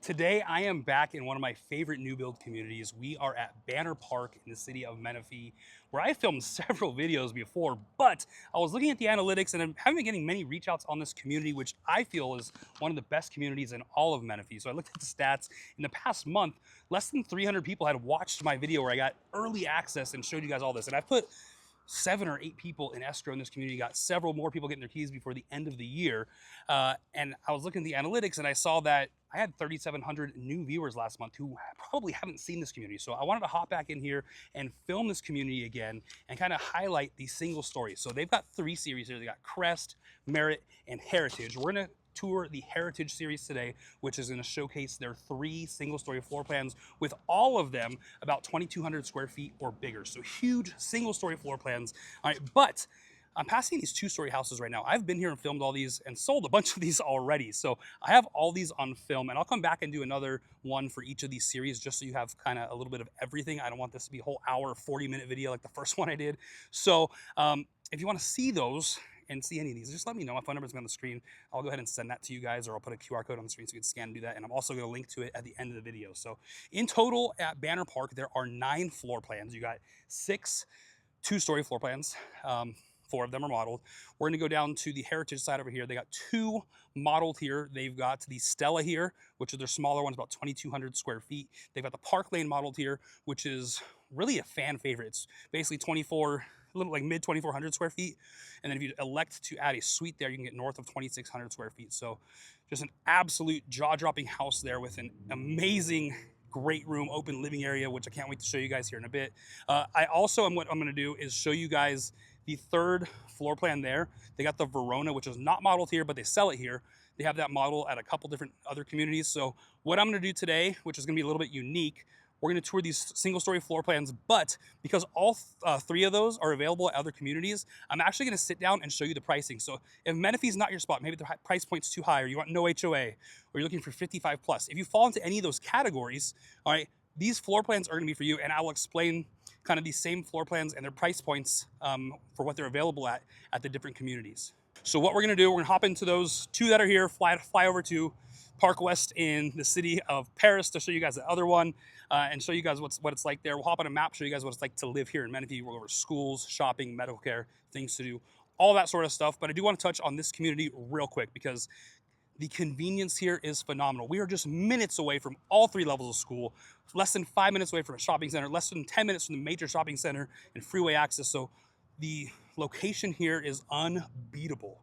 Today, I am back in one of my favorite new build communities. We are at Banner Park in the city of Menifee, where I filmed several videos before, but I was looking at the analytics and I haven't been getting many reach outs on this community, which I feel is one of the best communities in all of Menifee. So I looked at the stats. In the past month, less than 300 people had watched my video where I got early access and showed you guys all this. And I put 7 or 8 people in escrow in this community, got several more people getting their keys before the end of the year. And I was looking at the analytics and I saw that I had 3,700 new viewers last month who probably haven't seen this community. So I wanted to hop back in here and film this community again and kind of highlight these single stories. So they've got 3 series here. They got Crest, Merit, and Heritage. We're gonna tour the Heritage series today, which is going to showcase their 3 single-story floor plans, with all of them about 2,200 square feet or bigger. So huge single-story floor plans. All right, but I'm passing these 2-story houses right now. I've been here and filmed all these and sold a bunch of these already. So I have all these on film, and I'll come back and do another one for each of these series just so you have kind of a little bit of everything. I don't want this to be a whole hour, 40-minute video like the first one I did. So if you want to see those and see any of these, just let me know. My phone number is on the screen. I'll go ahead and send that to you guys, or I'll put a QR code on the screen so you can scan and do that. And I'm also going to link to it at the end of the video. So in total at Banner Park, there are 9 floor plans. You got 6 2-story floor plans. 4 of them are modeled. We're going to go down to the Heritage side over here. They got 2 modeled here. They've got the Stella here, which is their smaller one, about 2,200 square feet. They've got the Park Lane modeled here, which is really a fan favorite. It's basically 24, a little like mid 2,400 square feet. And then if you elect to add a suite there, you can get north of 2,600 square feet. So just an absolute jaw-dropping house there with an amazing great room, open living area, which I can't wait to show you guys here in a bit. I also, what I'm gonna do is show you guys the 3rd floor plan there. They got the Verona, which is not modeled here, but they sell it here. They have that model at a couple different other communities. So what I'm gonna do today, which is gonna be a little bit unique, we're going to tour these single-story floor plans, but because all 3 of those are available at other communities, I'm actually going to sit down and show you the pricing. So if Menifee is not your spot, maybe the price point's too high, or you want no HOA, or you're looking for 55 plus, if you fall into any of those categories, all right, these floor plans are going to be for you, and I will explain kind of these same floor plans and their price points for what they're available at the different communities. So what we're going to do, we're going to hop into those 2 that are here, fly over to Park West in the city of Paris to show you guys the other one and show you guys what it's like there. We'll hop on a map, show you guys what it's like to live here in Menifee. We'll go over schools, shopping, medical care, things to do, all that sort of stuff. But I do want to touch on this community real quick because the convenience here is phenomenal. We are just minutes away from all 3 levels of school, less than 5 minutes away from a shopping center, less than 10 minutes from the major shopping center and freeway access. So the location here is unbeatable.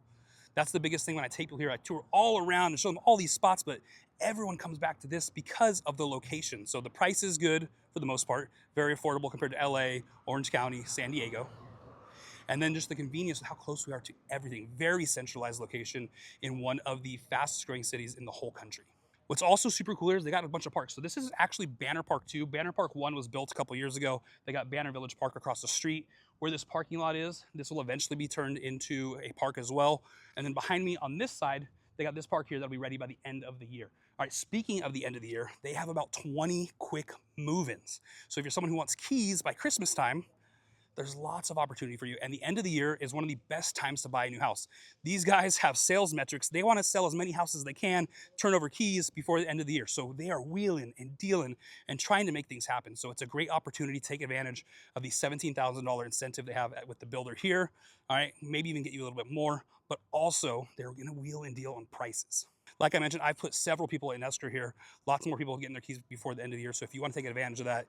That's the biggest thing when I take people here. I tour all around and show them all these spots, but everyone comes back to this because of the location. So the price is good for the most part, very affordable compared to LA, Orange County, San Diego. And then just the convenience of how close we are to everything. Very centralized location in one of the fastest growing cities in the whole country. What's also super cool here is they got a bunch of parks. So this is actually Banner Park 2. Banner Park 1 was built a couple years ago. They got Banner Village Park across the street. Where this parking lot is, this will eventually be turned into a park as well. And then behind me on this side, they got this park here that'll be ready by the end of the year. All right, speaking of the end of the year, they have about 20 quick move-ins. So if you're someone who wants keys by Christmas time, there's lots of opportunity for you. And the end of the year is one of the best times to buy a new house. These guys have sales metrics. They want to sell as many houses as they can, turn over keys before the end of the year. So they are wheeling and dealing and trying to make things happen. So it's a great opportunity to take advantage of the $17,000 incentive they have with the builder here. All right, maybe even get you a little bit more, but also they're going to wheel and deal on prices. Like I mentioned, I've put several people in escrow here. Lots more people getting their keys before the end of the year. So if you want to take advantage of that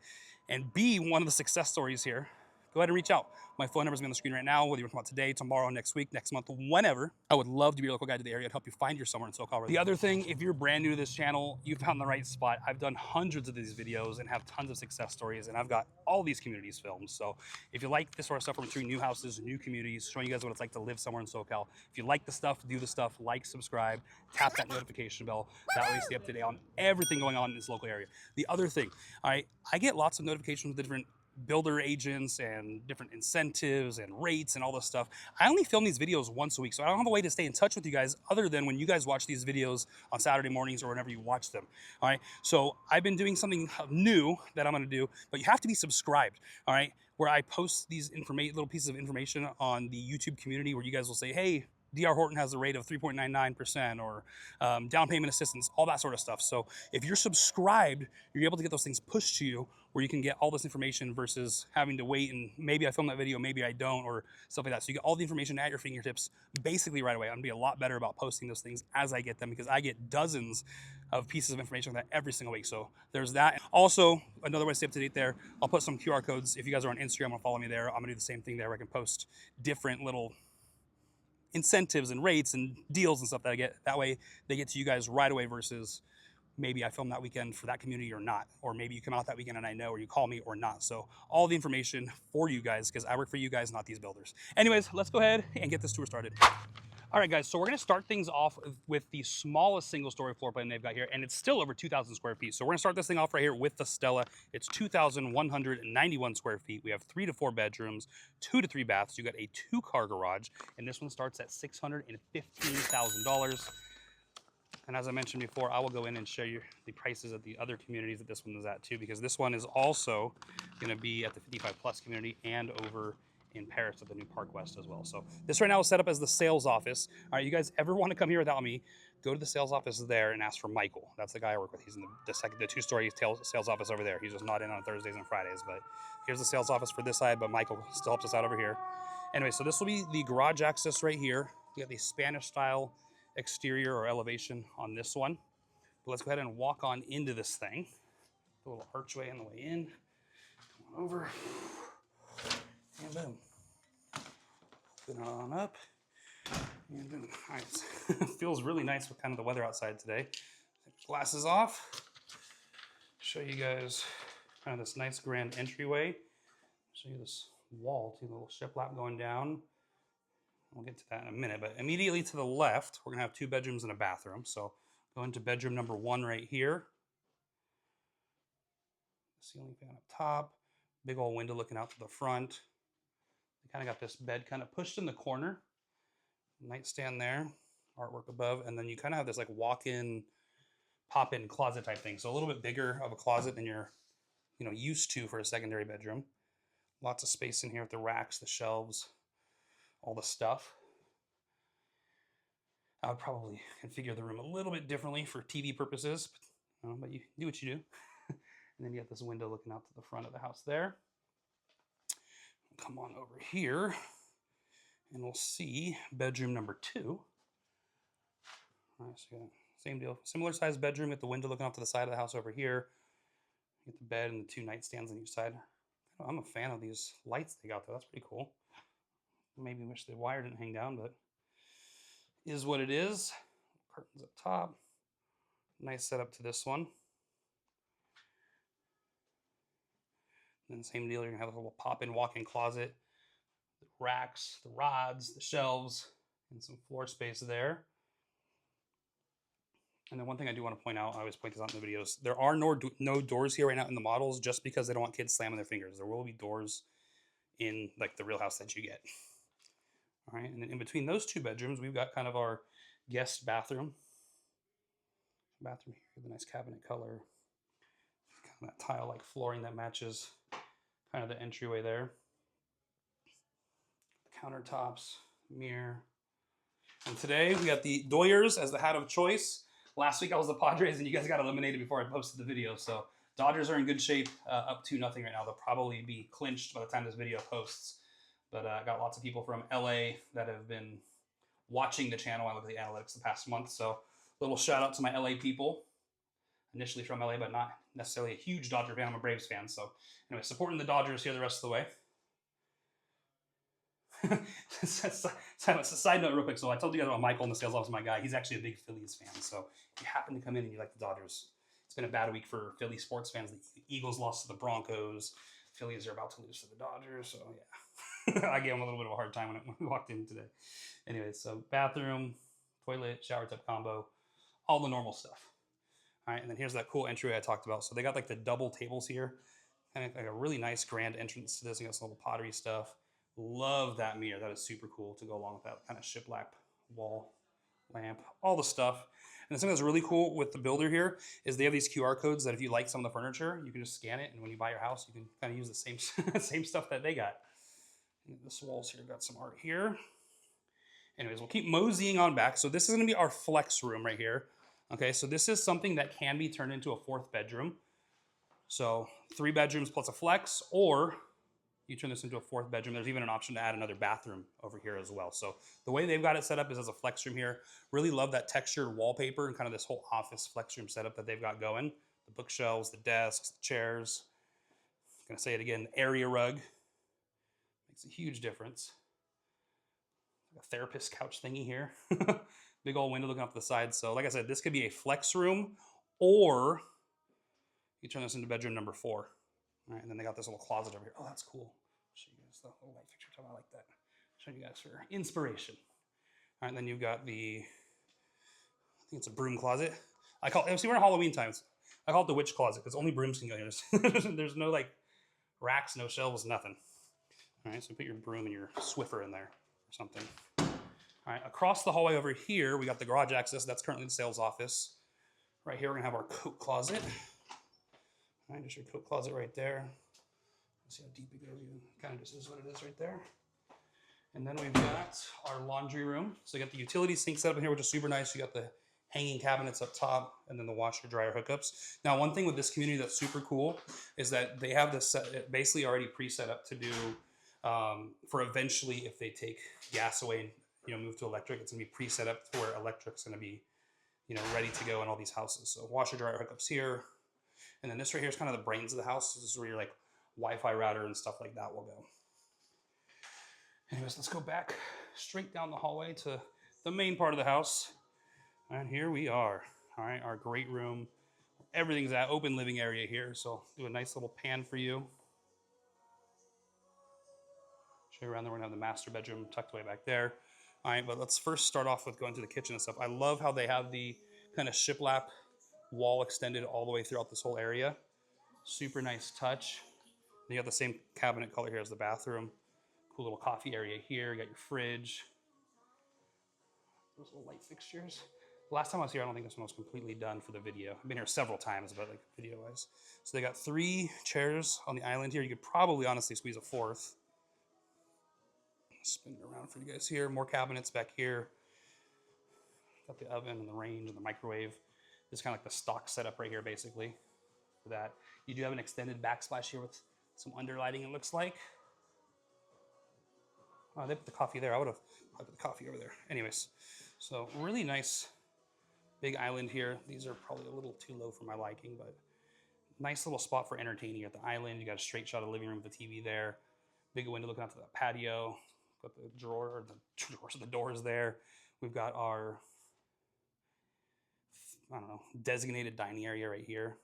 and be one of the success stories here, go ahead and reach out. My phone number is on the screen right now, whether you want to come out today, tomorrow, next week, next month, whenever. I would love to be a local guide to the area and help you find your somewhere in SoCal. The other thing, if you're brand new to this channel, you found the right spot. I've done hundreds of these videos and have tons of success stories, and I've got all these communities filmed. So if you like this sort of stuff, we're touring new houses, new communities, showing you guys what it's like to live somewhere in SoCal. If you like the stuff, do the stuff, like, subscribe, tap that notification bell. That way you stay up to date on everything going on in this local area. The other thing, all right, I get lots of notifications with the different builder agents and different incentives and rates and all this stuff. I only film these videos once a week, so I don't have a way to stay in touch with you guys other than when you guys watch these videos on Saturday mornings or whenever you watch them. All right, so I've been doing something new that I'm going to do, but you have to be subscribed. All right, where I post these little pieces of information on the YouTube community where you guys will say, hey, DR Horton has a rate of 3.99%, or down payment assistance, all that sort of stuff. So if you're subscribed, you're able to get those things pushed to you where you can get all this information versus having to wait and maybe I film that video, maybe I don't, or stuff like that. So you get all the information at your fingertips basically right away. I'm gonna be a lot better about posting those things as I get them, because I get dozens of pieces of information like that every single week. So there's that. Also, another way to stay up to date there, I'll put some QR codes. If you guys are on Instagram, follow me there. I'm gonna do the same thing there where I can post different little incentives and rates and deals and stuff that I get. That way they get to you guys right away versus maybe I film that weekend for that community or not, or maybe you come out that weekend and I know, or you call me or not. So all the information for you guys, because I work for you guys, not these builders. Anyways, let's go ahead and get this tour started. All right, guys, so we're gonna start things off with the smallest single story floor plan they've got here, and it's still over 2,000 square feet. So we're gonna start this thing off right here with the Stella. It's 2,191 square feet. We have 3 to 4 bedrooms, 2 to 3 baths. You got a 2-car garage, and this one starts at $615,000. And as I mentioned before, I will go in and show you the prices of the other communities that this one is at too, because this one is also gonna be at the 55 plus community and over in Paris at the new Park West as well. So this right now is set up as the sales office. All right, you guys ever want to come here without me, go to the sales office there and ask for Michael. That's the guy I work with. He's in the 2-story sales office over there. He's just not in on Thursdays and Fridays, but here's the sales office for this side, but Michael still helps us out over here. Anyway, so this will be the garage access right here. You got the Spanish style exterior or elevation on this one. But let's go ahead and walk on into this thing. A little archway on the way in. Come on over. And boom. Open it on up. And boom. All right. Feels really nice with kind of the weather outside today. Take glasses off. Show you guys kind of this nice grand entryway. Show you this wall too, a little shiplap going down. We'll get to that in a minute, but immediately to the left, we're gonna have 2 bedrooms and a bathroom. So go into bedroom number 1 right here. Ceiling fan up top, big old window looking out to the front. We kind of got this bed kind of pushed in the corner. Nightstand there, artwork above, and then you kind of have this like walk-in, pop-in closet type thing. So a little bit bigger of a closet than you're, used to for a secondary bedroom. Lots of space in here with the racks, the shelves, all the stuff. I would probably configure the room a little bit differently for TV purposes, but you do what you do. And then you got this window looking out to the front of the house there. Come on over here and we'll see bedroom number 2. All right, so same deal, similar size bedroom with the window looking off to the side of the house over here. You get the bed and the 2 nightstands on each side. I'm a fan of these lights they got there. That's pretty cool. Maybe wish the wire didn't hang down, but is what it is. Curtains up top. Nice setup to this one. And then same deal, you're gonna have a little pop-in walk-in closet, the racks, the rods, the shelves, and some floor space there. And then one thing I do want to point out, I always point this out in the videos, there are no doors here right now in the models just because they don't want kids slamming their fingers. There will be doors in like the real house that you get. All right, and then in between those 2 bedrooms, we've got kind of our guest bathroom. Bathroom here, the nice cabinet color. Kind of that tile-like flooring that matches kind of the entryway there. The countertops, mirror. And today we got the Doyers as the hat of choice. Last week I was the Padres and you guys got eliminated before I posted the video. So Dodgers are in good shape, up 2-0 right now. They'll probably be clinched by the time this video posts. But I got lots of people from LA that have been watching the channel. I look at the analytics the past month. So a little shout out to my LA people. Initially from LA, but not necessarily a huge Dodger fan. I'm a Braves fan. So anyway, supporting the Dodgers here the rest of the way. Side note real quick. So I told you guys about Michael in the sales office, my guy. He's actually a big Phillies fan. So if you happen to come in and you like the Dodgers, it's been a bad week for Philly sports fans. The Eagles lost to the Broncos. Phillies are about to lose to the Dodgers. So yeah, I gave him a little bit of a hard time when we walked in today. Anyway, so bathroom, toilet, shower tub combo, all the normal stuff. All right, and then here's that cool entryway I talked about. So they got like the double tables here, and like a really nice grand entrance to this. You got some little pottery stuff. Love that mirror. That is super cool to go along with that kind of shiplap wall lamp, all the stuff. And the thing that's really cool with the builder here is they have these QR codes that if you like some of the furniture, you can just scan it, and when you buy your house, you can kind of use the same same stuff that they got. And this walls here got some art here. Anyways, we'll keep moseying on back. So this is gonna be our flex room right here. Okay, so this is something that can be turned into a 4th bedroom. So 3 bedrooms plus a flex, or you turn this into a 4th bedroom. There's even an option to add another bathroom over here as well. So the way they've got it set up is as a flex room here. Really love that textured wallpaper and kind of this whole office flex room setup that they've got going. The bookshelves, the desks, the chairs. I'm gonna say it again, the area rug. Makes a huge difference. Like a therapist couch thingy here. Big old window looking off the side. So like I said, this could be a flex room, or you turn this into bedroom number 4. All right, and then they got this little closet over here. Oh, that's cool. Show you guys the little light fixture. I like that. Show you guys for inspiration. All right, and then you've got the, I think it's a broom closet. I call it, see, we're in Halloween times. I call it the witch closet because only brooms can go here. There's no like racks, no shelves, nothing. All right, so put your broom and your Swiffer in there or something. All right, across the hallway over here, we got the garage access. That's currently the sales office. Right here, we're gonna have our coat closet. All right, just your coat closet right there. See how deep it goes. Kind of just is what it is right there. And then we've got our laundry room. So you got the utility sink set up in here, which is super nice. You got the hanging cabinets up top, and then the washer dryer hookups. Now, one thing with this community that's super cool is that they have this basically already pre-set up to do for eventually if they take gas away and move to electric. It's gonna be pre-set up to where electric's gonna be ready to go in all these houses. So washer dryer hookups here. And then this right here is kind of the brains of the house. This is where your like Wi-Fi router and stuff like that will go. Anyways, let's go back straight down the hallway to the main part of the house. And here we are. All right, our great room. Everything's at open living area here. So do a nice little pan for you. Show you around there. We're gonna have the master bedroom tucked away back there. All right, but let's first start off with going to the kitchen and stuff. I love how they have the kind of shiplap wall extended all the way throughout this whole area. Super nice touch. You got the same cabinet color here as the bathroom. Cool little coffee area here. You got your fridge. Those little light fixtures. Last time I was here, I don't think this one was completely done for the video. I've been here several times, but like video-wise. So they got 3 chairs on the island here. You could probably honestly squeeze a 4th. Spin it around for you guys here. More cabinets back here. Got the oven and the range and the microwave. This is kind of like the stock setup right here, basically, for that. You do have an extended backsplash here with some underlighting, it looks like. Oh, they put the coffee there. I would have put the coffee over there. Anyways, so really nice big island here. These are probably a little too low for my liking, but nice little spot for entertaining at the island. You got a straight shot of the living room with the TV there. Big window looking out to the patio. Got the drawer, or the drawers, the doors there. We've got our, I don't know, designated dining area right here.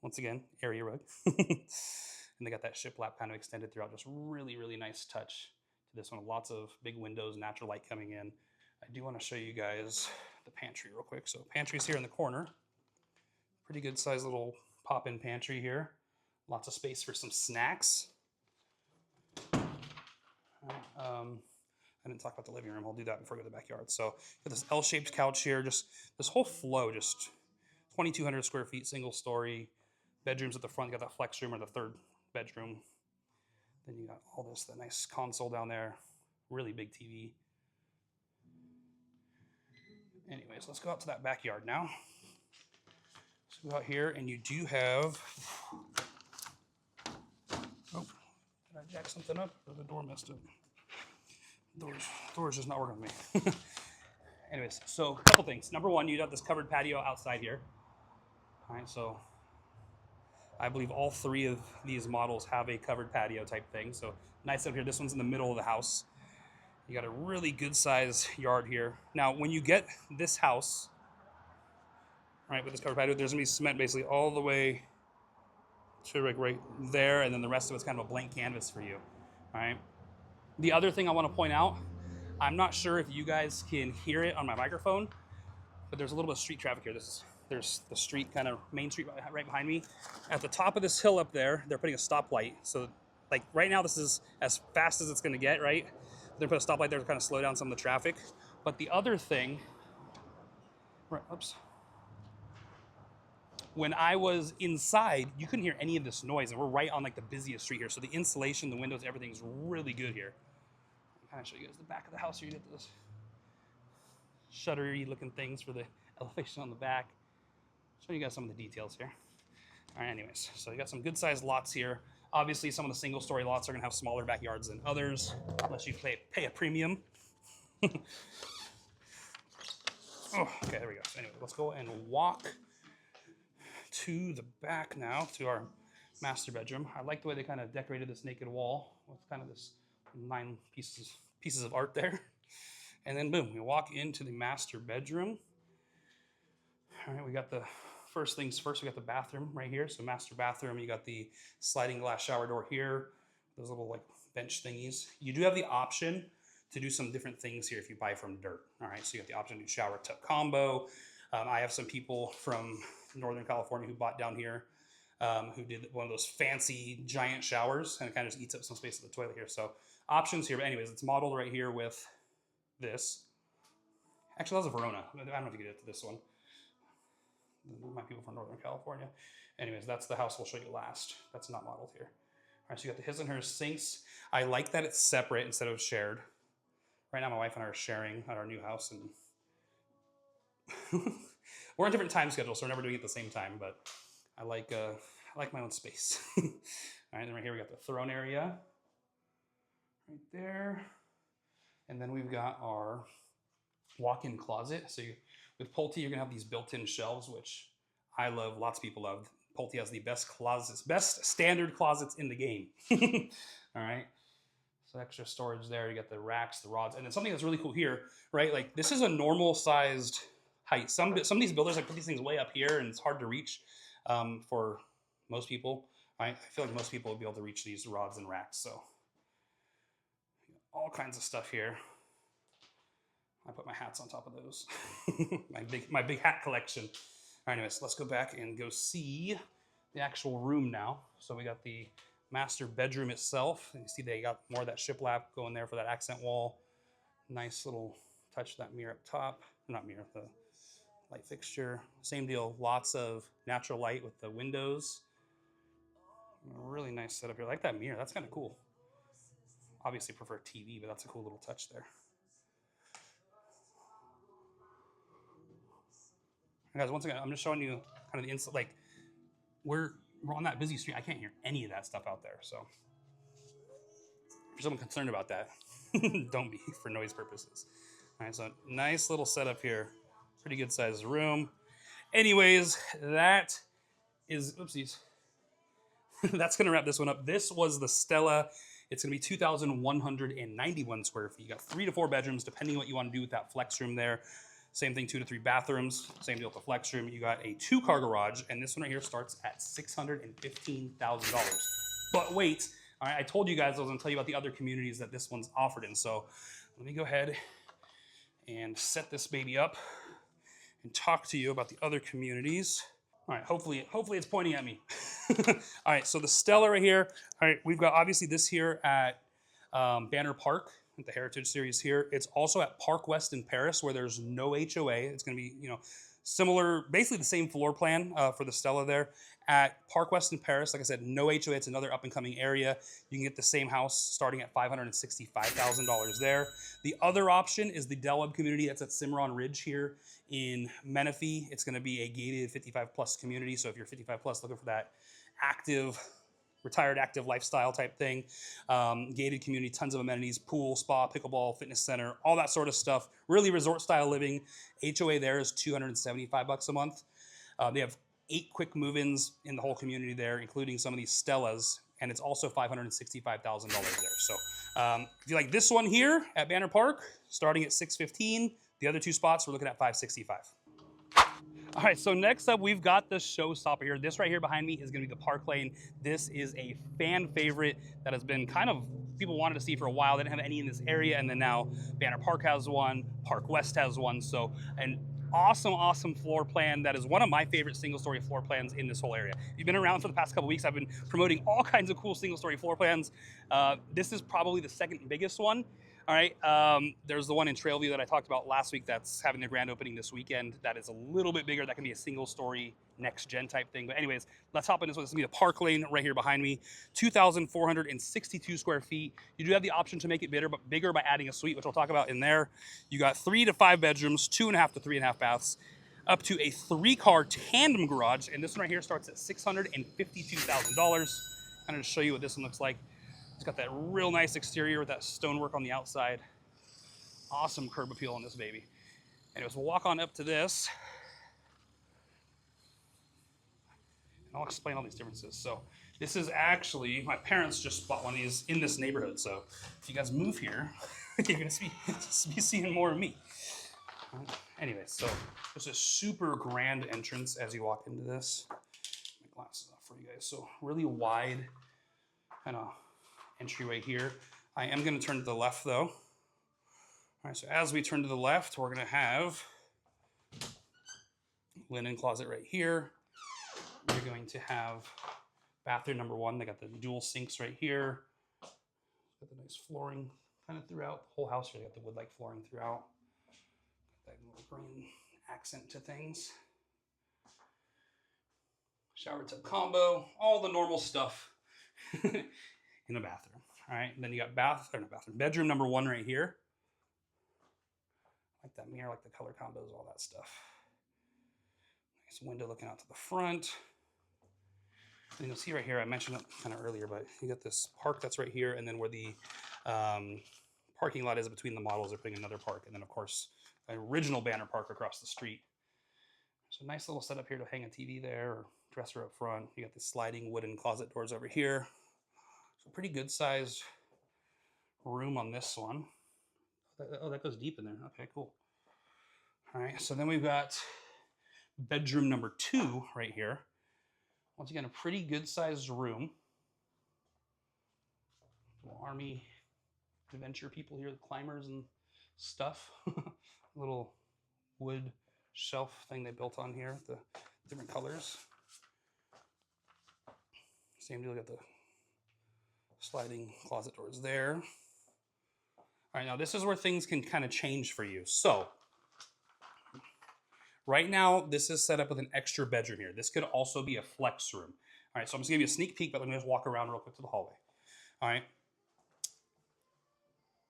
Once again, area rug. And they got that shiplap kind of extended throughout. Just really, really nice touch to this one. Lots of big windows, natural light coming in. I do want to show you guys the pantry real quick. So pantry's here in the corner. Pretty good sized little pop-in pantry here. Lots of space for some snacks. I didn't talk about the living room. I'll do that before we go to the backyard. So got this L-shaped couch here. Just this whole flow, just 2,200 square feet, single story. Bedrooms at the front. You got that flex room or the 3rd bedroom. Then you got all this, the nice console down there. Really big TV. Anyways, let's go out to that backyard now. Let's go out here, and you do have. Oh, did I jack something up, or the door messed up? Door's just not working with me. Anyways, so a couple things. Number one, you got this covered patio outside here. All right, so I believe all 3 of these models have a covered patio type thing. So nice up here. This one's in the middle of the house. You got a really good size yard here. Now, when you get this house, right, with this covered patio, there's gonna be cement basically all the way to like right there, and then the rest of it's kind of a blank canvas for you. All right. The other thing I want to point out, I'm not sure if you guys can hear it on my microphone, but there's a little bit of street traffic here. There's the street, kind of main street right behind me. At the top of this hill up there, they're putting a stoplight. So like right now, this is as fast as it's gonna get, right? They're putting a stoplight there to kind of slow down some of the traffic. But the other thing, right, oops. When I was inside, you couldn't hear any of this noise, and we're right on like the busiest street here. So the insulation, the windows, everything's really good here. I'll kind of show you guys the back of the house here. You get this shuttery looking things for the elevation on the back. Showing you guys some of the details here. All right, anyways, so you got some good sized lots here. Obviously, some of the single story lots are gonna have smaller backyards than others, unless you pay a premium. Oh, okay, there we go. So anyway, let's go and walk to the back now, to our master bedroom. I like the way they kind of decorated this naked wall with kind of this 9 pieces of art there. And then boom, we walk into the master bedroom. All right, we got the first things first, we got the bathroom right here. So master bathroom, you got the sliding glass shower door here, those little like bench thingies. You do have the option to do some different things here if you buy from dirt. All right, so you got the option to do shower tub combo. I have some people from Northern California who bought down here who did one of those fancy giant showers, and it kind of just eats up some space at the toilet here. So options here, but anyways, it's modeled right here with this. Actually, that was a Verona. I don't know if you get it to this one. My people from Northern California. Anyways, that's the house we'll show you last. That's not modeled here. All right, so you got the his and hers sinks. I like that it's separate instead of shared. Right now, my wife and I are sharing at our new house, and we're on different time schedules, so we're never doing it at the same time. But I like my own space. All right, then right here we got the throne area, right there, and then we've got our walk-in closet. So with Pulte, you're gonna have these built-in shelves, which I love. Lots of people love. Pulte has the best closets, best standard closets in the game. All right. So extra storage there. You got the racks, the rods, and then something that's really cool here, right? Like this is a normal sized height. Some of these builders like put these things way up here, and it's hard to reach for most people. I feel like most people will be able to reach these rods and racks. So all kinds of stuff here. I put my hats on top of those. my big hat collection. All right, anyways, let's go back and go see the actual room now. So we got the master bedroom itself. You see they got more of that shiplap going there for that accent wall. Nice little touch, that mirror up top. Not mirror, the light fixture. Same deal, lots of natural light with the windows. A really nice setup here. I like that mirror, that's kind of cool. Obviously prefer TV, but that's a cool little touch there. And guys, once again, I'm just showing you kind of the inside, like we're on that busy street. I can't hear any of that stuff out there. So if you're someone concerned about that, don't be for noise purposes. All right, so nice little setup here. Pretty good sized room. Anyways, that is, oopsies. That's gonna wrap this one up. This was the Stella. It's gonna be 2,191 square feet. You got 3 to 4 bedrooms, depending on what you wanna do with that flex room there. Same thing, 2 to 3 bathrooms. Same deal with the flex room. You got a 2-car garage, and this one right here starts at $615,000. But wait, all right, I told you guys I was gonna tell you about the other communities that this one's offered in. So let me go ahead and set this baby up and talk to you about the other communities. All right, hopefully it's pointing at me. All right, so the Stella right here. All right, we've got obviously this here at Banner Park, at the Heritage Series here. It's also at Park West in Paris, where there's no HOA. It's going to be, similar, basically the same floor plan for the Stella there. At Park West in Paris, like I said, no HOA. It's another up-and-coming area. You can get the same house starting at $565,000 there. The other option is the Del Webb community that's at Cimarron Ridge here in Menifee. It's going to be a gated 55-plus community. So if you're 55-plus looking for that retired active lifestyle type thing, gated community, tons of amenities, pool, spa, pickleball, fitness center, all that sort of stuff. Really resort style living. HOA there is $275 a month. They have 8 quick move-ins in the whole community there, including some of these Stellas, and it's also $565,000 there. So if you like this one here at Banner Park, starting at $615,000, the other 2 spots we're looking at $565,000. All right, so next up, we've got the showstopper here. This right here behind me is gonna be the Park Lane. This is a fan favorite that has been kind of, people wanted to see for a while. They didn't have any in this area, and then now Banner Park has one, Park West has one. So an awesome floor plan that is one of my favorite single-story floor plans in this whole area. If you've been around for the past couple weeks, I've been promoting all kinds of cool single-story floor plans. This is probably the second biggest one. All right. There's the one in Trailview that I talked about last week that's having their grand opening this weekend. That is a little bit bigger. That can be a single story, next gen type thing. But, anyways, let's hop in this one. This is going to be the Park Lane right here behind me. 2,462 square feet. You do have the option to make it bigger by adding a suite, which I'll talk about in there. You got 3 to 5 bedrooms, 2.5 to 3.5 baths, up to a 3-car tandem garage. And this one right here starts at $652,000. I'm going to show you what this one looks like. It's got that real nice exterior with that stonework on the outside. Awesome curb appeal on this baby. Anyways, we'll walk on up to this. And I'll explain all these differences. So this is actually, my parents just bought one of these in this neighborhood. So if you guys move here, you're going to be seeing more of me. Anyways, so there's a super grand entrance as you walk into this. My glasses off for you guys. So really wide kind of entryway here. I am going to turn to the left though. All right, so as we turn to the left, we're going to have linen closet right here. You're going to have bathroom number 1. They got the dual sinks right here. Got the nice flooring kind of throughout the whole house. They got the wood-like flooring throughout. Got that little green accent to things. Shower tub combo, all the normal stuff in the bathroom. All right, and then you got bedroom number 1 right here. Like that mirror, like the color combos, all that stuff. Nice window looking out to the front. And you'll see right here, I mentioned it kind of earlier, but you got this park that's right here, and then where the parking lot is between the models, they're putting another park, and then of course, an original banner park across the street. So nice little setup here to hang a TV there, or dresser up front. You got the sliding wooden closet doors over here. So pretty good sized room on this one. Oh, that goes deep in there. Okay, cool. All right, so then we've got bedroom number 2 right here. Once again, a pretty good sized room. Little Army adventure people here, the climbers and stuff. Little wood shelf thing they built on here, the different colors. Same deal, got the sliding closet doors there. All right, now this is where things can kind of change for you. So right now, this is set up with an extra bedroom here. This could also be a flex room. All right, so I'm just gonna give you a sneak peek, but let me just walk around real quick to the hallway. All right.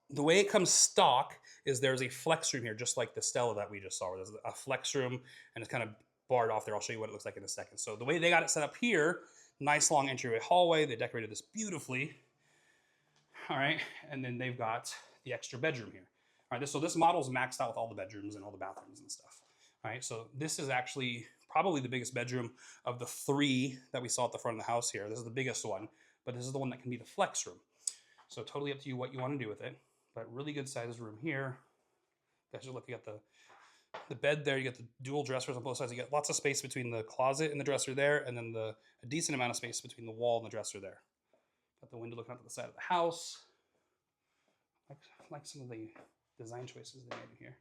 The way it comes stock is there's a flex room here, just like the Stella that we just saw, where there's a flex room and it's kind of barred off there. I'll show you what it looks like in a second. So the way they got it set up here, nice long entryway hallway. They decorated this beautifully. All right, and then they've got the extra bedroom here. All right, so this model's maxed out with all the bedrooms and all the bathrooms and stuff. All right, so this is actually probably the biggest bedroom of the 3 that we saw at the front of the house here. This is the biggest one, but this is the one that can be the flex room. So totally up to you what you want to do with it, but really good sized room here. Guys, look, you got the bed there, you got the dual dressers on both sides. You got lots of space between the closet and the dresser there, and then a decent amount of space between the wall and the dresser there. Got the window looking out to the side of the house. I like some of the design choices they made in here.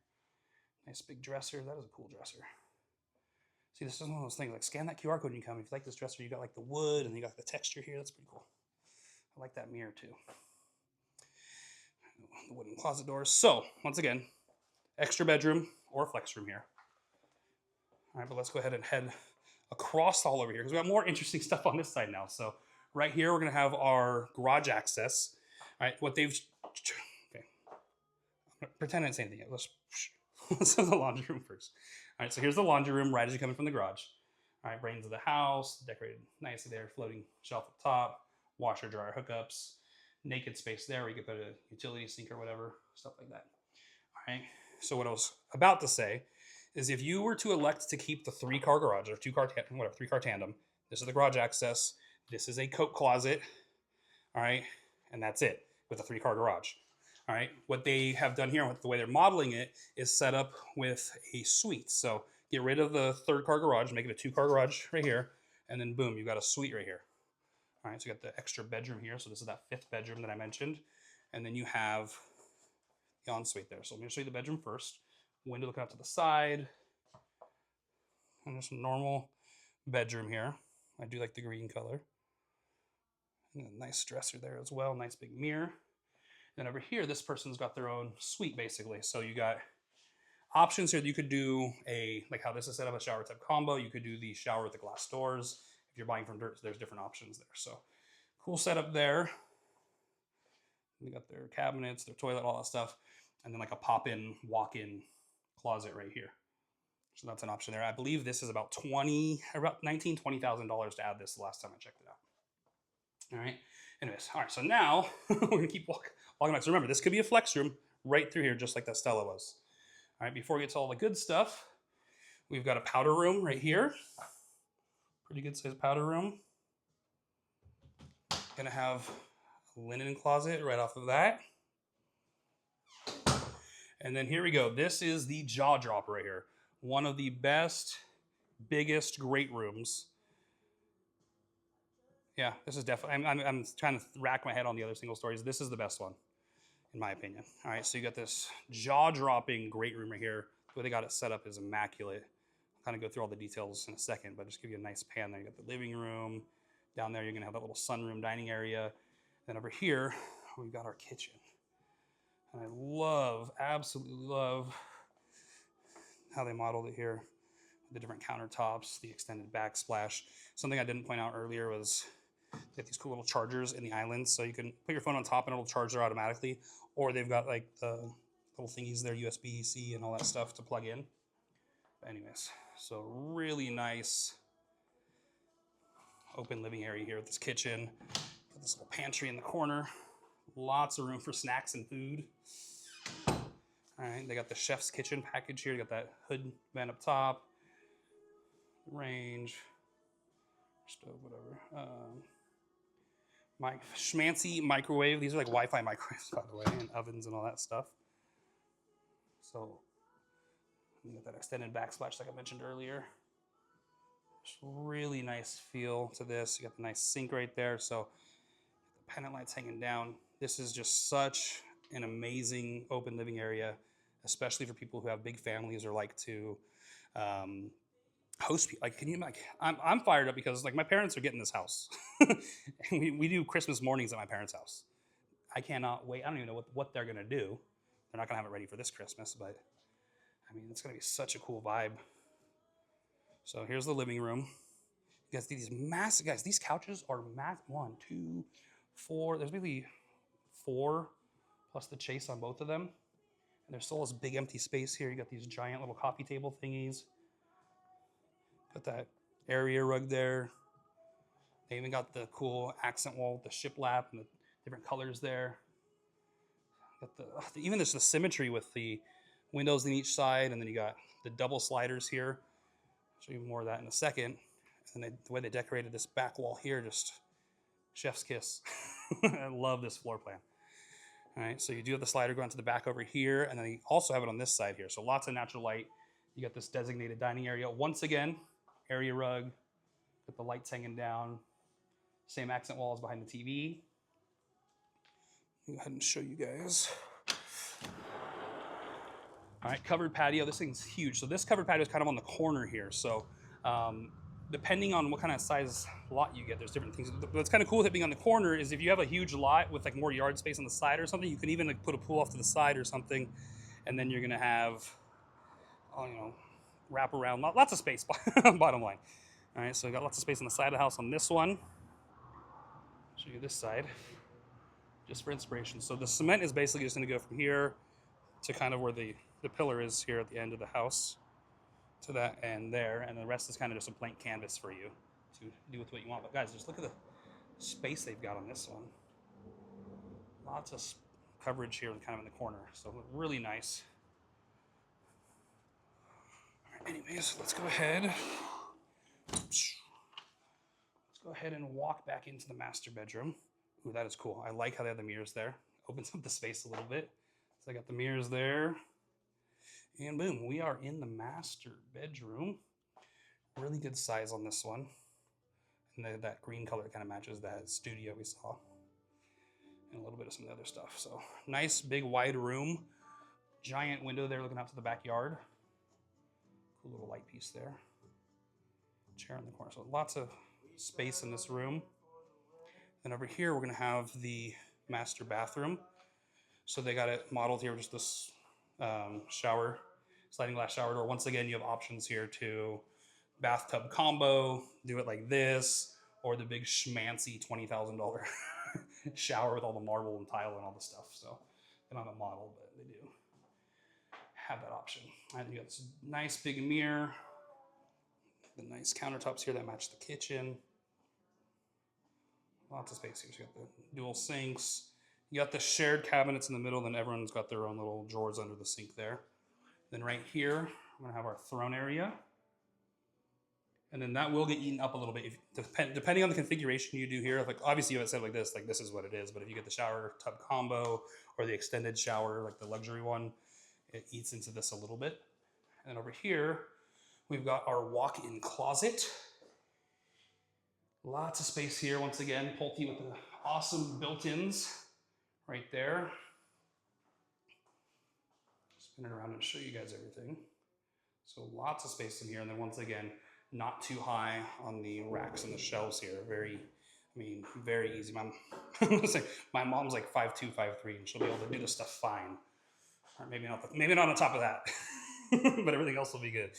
Nice big dresser. That is a cool dresser. See, this is one of those things, like scan that QR code when you come. If you like this dresser, you got like the wood and you got the texture here. That's pretty cool. I like that mirror too. The wooden closet doors. So, once again, extra bedroom or flex room here. All right, but let's go ahead and head across the hall over here because we got more interesting stuff on this side now. So, right here, we're going to have our garage access. All right, what they've... Okay. Pretend I didn't say anything yet. Let's have the laundry room first. All right, so here's the laundry room right as you're coming from the garage. All right, brains of the house, decorated nicely there, floating shelf up top, washer, dryer hookups, naked space there where you could put a utility sink or whatever, stuff like that. All right, so what I was about to say is if you were to elect to keep the 3-car garage or 2-car, 3-car tandem, this is the garage access, this is a coat closet, all right, and that's it with a 3-car garage. All right, what they have done here, the way they're modeling it, is set up with a suite. So get rid of the 3rd-car garage, make it a 2-car garage right here, and then boom, you've got a suite right here. All right, so you got the extra bedroom here. So this is that 5th bedroom that I mentioned. And then you have the ensuite there. So I'm gonna show you the bedroom first. Window looking out to the side. And just a normal bedroom here. I do like the green color. And a nice dresser there as well, nice big mirror. Then over here, this person's got their own suite basically. So you got options here. You could do like how this is set up, a shower tub combo. You could do the shower with the glass doors. If you're buying from dirt, there's different options there. So cool setup there. They got their cabinets, their toilet, all that stuff. And then like a pop-in, walk-in closet right here. So that's an option there. I believe this is about $19,000, $20,000 to add this the last time I checked it out. All right. Anyways, all right. So now we're gonna keep walking back. So remember, this could be a flex room right through here, just like that Stella was. All right. Before we get to all the good stuff, we've got a powder room right here. Pretty good sized powder room. Gonna have a linen closet right off of that. And then here we go. This is the jaw dropper right here. One of the best, biggest, great rooms. Yeah, this is definitely, I'm trying to rack my head on the other single stories. This is the best one, in my opinion. All right, so you got this jaw-dropping great room right here. The way they got it set up is immaculate. I'll kind of go through all the details in a second, but just give you a nice pan there. You got the living room. Down there, you're gonna have that little sunroom dining area. Then over here, we've got our kitchen. And I love, absolutely love how they modeled it here. The different countertops, the extended backsplash. Something I didn't point out earlier was they have these cool little chargers in the islands. So you can put your phone on top and it'll charge there automatically. Or they've got like the little thingies there, USB-C and all that stuff to plug in. But anyways, so really nice open living area here with this kitchen. Got this little pantry in the corner. Lots of room for snacks and food. All right, they got the chef's kitchen package here. You got that hood vent up top, range, stove, whatever. My schmancy microwave. These are like Wi-Fi microwaves, by the way, and ovens and all that stuff. So you got that extended backsplash like I mentioned earlier. Just really nice feel to this. You got the nice sink right there. So the pendant lights hanging down. This is just such an amazing open living area, especially for people who have big families or like to host people. Like, can you like? I'm fired up because like my parents are getting this house. And we do Christmas mornings at my parents' house. I cannot wait. I don't even know what they're gonna do. They're not gonna have it ready for this Christmas, but I mean it's gonna be such a cool vibe. So here's the living room. You guys see these massive guys. These couches are massive. 1, 2, 4. There's maybe 4 plus the chase on both of them. And there's still this big empty space here. You got these giant little coffee table thingies. Got that area rug there. They even got the cool accent wall with the shiplap and the different colors there. Got the even there's the symmetry with the windows on each side, and then you got the double sliders here. I'll show you more of that in a second. And the way they decorated this back wall here, just chef's kiss. I love this floor plan. All right, so you do have the slider going to the back over here, and then you also have it on this side here. So lots of natural light. You got this designated dining area. Once again, area rug, got the lights hanging down. Same accent walls behind the TV. Go ahead and show you guys. All right, covered patio. This thing's huge. So this covered patio is kind of on the corner here. So depending on what kind of size lot you get, there's different things. What's kind of cool with it being on the corner is if you have a huge lot with like more yard space on the side or something, you can even like put a pool off to the side or something, and then you're gonna have, you know, wrap around, lots of space. Bottom line. All right, so we got lots of space on the side of the house on this one. Show you this side, just for inspiration. So the cement is basically just gonna go from here to kind of where the pillar is here at the end of the house, to that end there, and the rest is kind of just a blank canvas for you to do with what you want. But guys, just look at the space they've got on this one. Lots of coverage here kind of in the corner, so really nice. All right, anyways, let's go ahead. Let's go ahead and walk back into the master bedroom. Ooh, that is cool. I like how they have the mirrors there. Opens up the space a little bit. So I got the mirrors there. And boom, we are in the master bedroom. Really good size on this one. And that green color kind of matches that studio we saw. And a little bit of some of the other stuff. So nice, big, wide room. Giant window there looking out to the backyard. Cool little light piece there. Chair in the corner. So lots of space in this room. Then over here, we're going to have the master bathroom. So they got it modeled here, just this shower, sliding glass shower door. Once again, you have options here to bathtub combo, do it like this, or the big schmancy $20,000 shower with all the marble and tile and all the stuff. So they don't have a model, but they do have that option. And you got this nice big mirror, the nice countertops here that match the kitchen. Lots of space here. So you got the dual sinks. You got the shared cabinets in the middle, then everyone's got their own little drawers under the sink there. Then right here, I'm gonna have our throne area. And then that will get eaten up a little bit. Depending on the configuration you do here, like obviously you have it set like this is what it is. But if you get the shower tub combo or the extended shower, like the luxury one, it eats into this a little bit. And over here, we've got our walk-in closet. Lots of space here. Once again, Pulte with the awesome built-ins right there. Spin it around and show you guys everything. So lots of space in here. And then once again, not too high on the racks and the shelves here. Very easy. My mom's like 5'2", 5'3", and she'll be able to do this stuff fine. Or maybe not on top of that, but everything else will be good.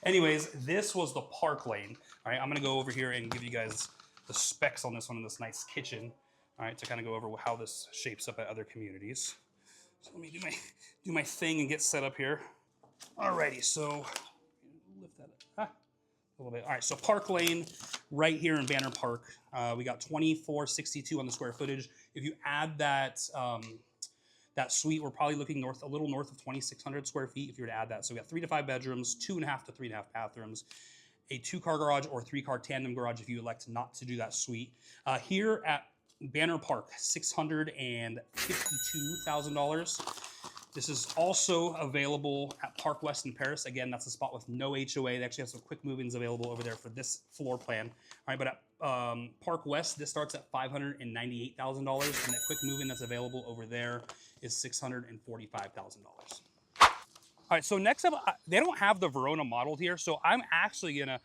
Anyways, this was the park lane. All right, I'm gonna go over here and give you guys the specs on this one in this nice kitchen. All right, to kind of go over how this shapes up at other communities. So let me do my thing and get set up here. Alrighty, so lift that up a little bit. All right, so Park Lane, right here in Banner Park, we got 2462 on the square footage. If you add that that suite, we're probably looking a little north of 2,600 square feet if you were to add that. So we got 3 to 5 bedrooms, 2.5 to 3.5 bathrooms, a 2-car garage or 3-car tandem garage if you elect not to do that suite. Here at Banner Park, $652,000. This is also available at Park West in Paris. Again, that's a spot with no HOA. They actually have some quick move-ins available over there for this floor plan. All right, but at Park West, this starts at $598,000, and that quick move-in that's available over there is $645,000. All right, so next up, they don't have the Verona modeled here, so I'm actually gonna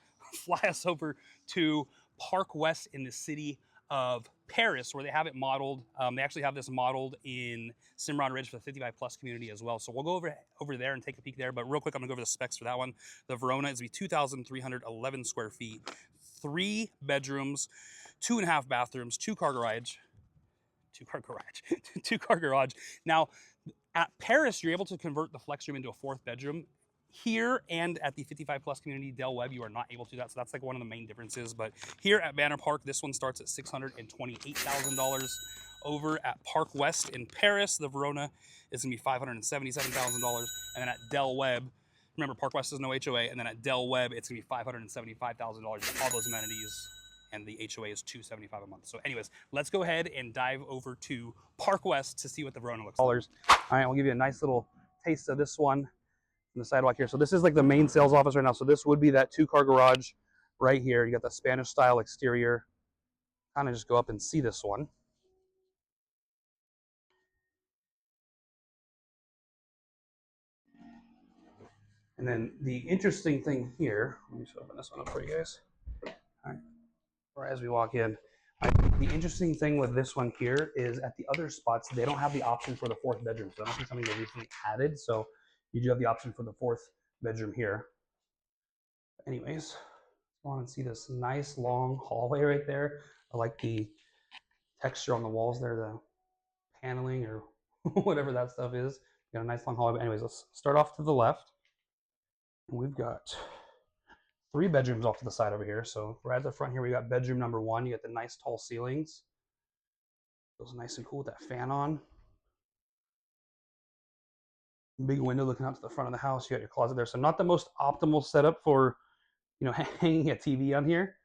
fly us over to Park West in the city of Paris, where they have it modeled. They actually have this modeled in Cimarron Ridge for the 55 plus community as well. So we'll go over there and take a peek there. But real quick, I'm gonna go over the specs for that one. The Verona is 2,311 square feet, 3 bedrooms, 2.5 bathrooms, 2-car garage. 2-car garage. Now, at Paris, you're able to convert the flex room into a 4th bedroom. Here and at the 55 plus community Del Webb, you are not able to do that. So that's like one of the main differences. But here at Banner Park, this one starts at $628,000. Over at Park West in Paris, the Verona is gonna be $577,000. And then at Del Webb, remember Park West has no HOA. And then at Del Webb, it's gonna be $575,000 with all those amenities. And the HOA is $275 a month. So anyways, let's go ahead and dive over to Park West to see what the Verona looks like. All right, we'll give you a nice little taste of this one. The sidewalk here. So this is like the main sales office right now. So this would be that 2-car garage right here. You got the Spanish style exterior. Kind of just go up and see this one. And then the interesting thing here, let me just open this one up for you guys. All right. Or as we walk in, the interesting thing with this one here is at the other spots, they don't have the option for the 4th bedroom. So that must be something they recently added. So you do have the option for the 4th bedroom here. Anyways, go on and see this nice long hallway right there. I like the texture on the walls there, the paneling or whatever that stuff is. You got a nice long hallway. But anyways, let's start off to the left. We've got 3 bedrooms off to the side over here. So right at the front here, we got bedroom number 1. You got the nice tall ceilings. Feels nice and cool with that fan on. Big window looking out to the front of the house. You got your closet there. So not the most optimal setup for, hanging a TV on here,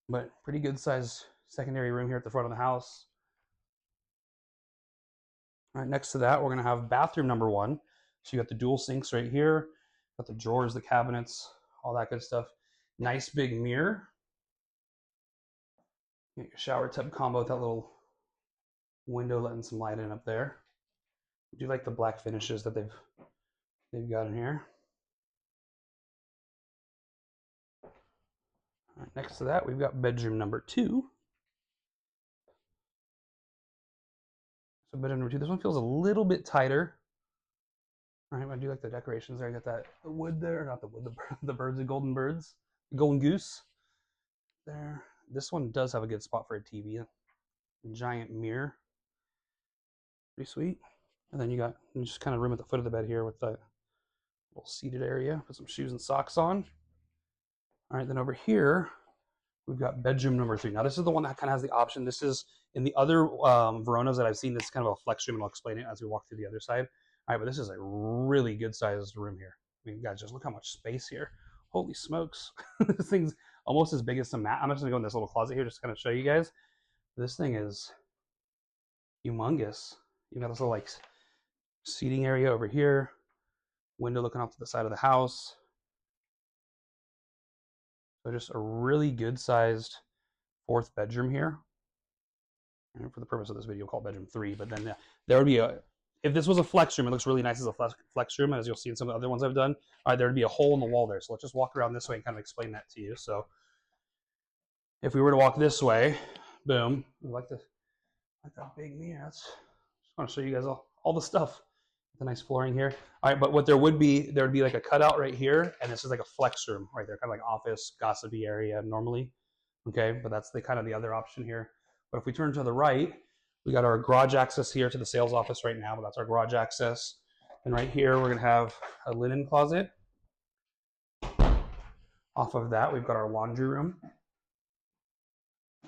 but pretty good size secondary room here at the front of the house. All right, next to that, we're gonna have bathroom number 1. So you got the dual sinks right here, got the drawers, the cabinets, all that good stuff. Nice big mirror. You got your shower tub combo with that little window letting some light in up there. I do like the black finishes that they've got in here. All right, next to that, we've got bedroom number 2. So bedroom number 2. This one feels a little bit tighter. All right, I do like the decorations there. I got that wood there, not the wood, the birds, the golden birds, the golden goose there. This one does have a good spot for a TV. A giant mirror. Pretty sweet. And then you got just kind of room at the foot of the bed here with the little seated area. Put some shoes and socks on. All right, then over here, we've got bedroom number 3. Now, this is the one that kind of has the option. This is in the other Veronas that I've seen. This is kind of a flex room, and I'll explain it as we walk through the other side. All right, but this is a really good sized room here. I mean, guys, just look how much space here. Holy smokes. This thing's almost as big as some mat. I'm just going to go in this little closet here just to kind of show you guys. This thing is humongous. You got this little like seating area over here, window looking off to the side of the house. So just a really good sized 4th bedroom here. And for the purpose of this video, we'll call it bedroom 3. But then there would be if this was a flex room, it looks really nice as a flex room, as you'll see in some of the other ones I've done. All right, there would be a hole in the wall there. So let's just walk around this way and kind of explain that to you. So if we were to walk this way, boom, like that big mirror. Just want to show you guys all the stuff. The nice flooring here. All right, but what there would be like a cutout right here, and this is like a flex room right there, kind of like office, gossipy area normally. Okay, but that's the kind of the other option here. But if we turn to the right, we got our garage access here to the sales office right now, but that's our garage access. And right here, we're gonna have a linen closet. Off of that, we've got our laundry room.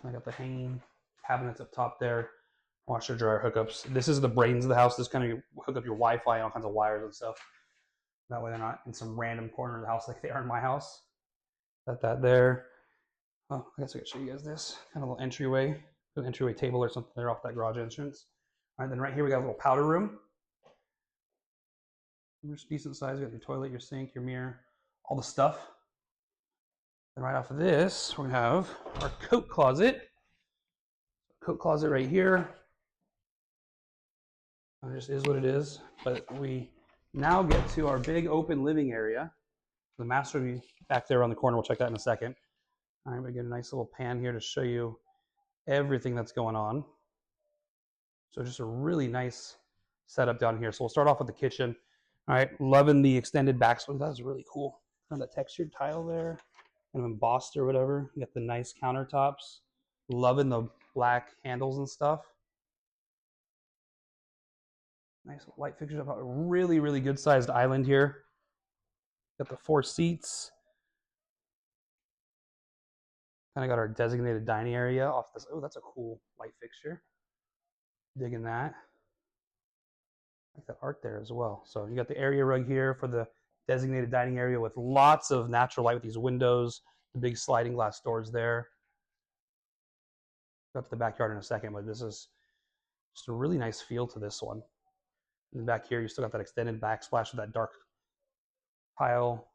I got the hanging cabinets up top there, washer dryer hookups. This is the brains of the house. This kind of hook up your Wi-Fi and all kinds of wires and stuff. That way they're not in some random corner of the house like they are in my house. Got that there. Oh, I guess I could show you guys this. Kind of a little entryway. An entryway table or something there off that garage entrance. All right, then right here we got a little powder room. Decent size. You got your toilet, your sink, your mirror, all the stuff. Then right off of this, we're gonna have our coat closet. Coat closet right here. It just is what it is. But we now get to our big open living area. The master will be back there on the corner. We'll check that in a second. All right, we get a nice little pan here to show you everything that's going on. So just a really nice setup down here. So we'll start off with the kitchen. All right, loving the extended backsplash. That was really cool. Kind of that textured tile there, kind of embossed or whatever. You got the nice countertops. Loving the black handles and stuff. Nice light fixtures up. A really, really good sized island here. Got the 4 seats. Kind of got our designated dining area off this. Oh, that's a cool light fixture. Digging that. Like that art there as well. So you got the area rug here for the designated dining area with lots of natural light with these windows, the big sliding glass doors there. Go to the backyard in a second, but this is just a really nice feel to this one. And back here, you still got that extended backsplash with that dark tile.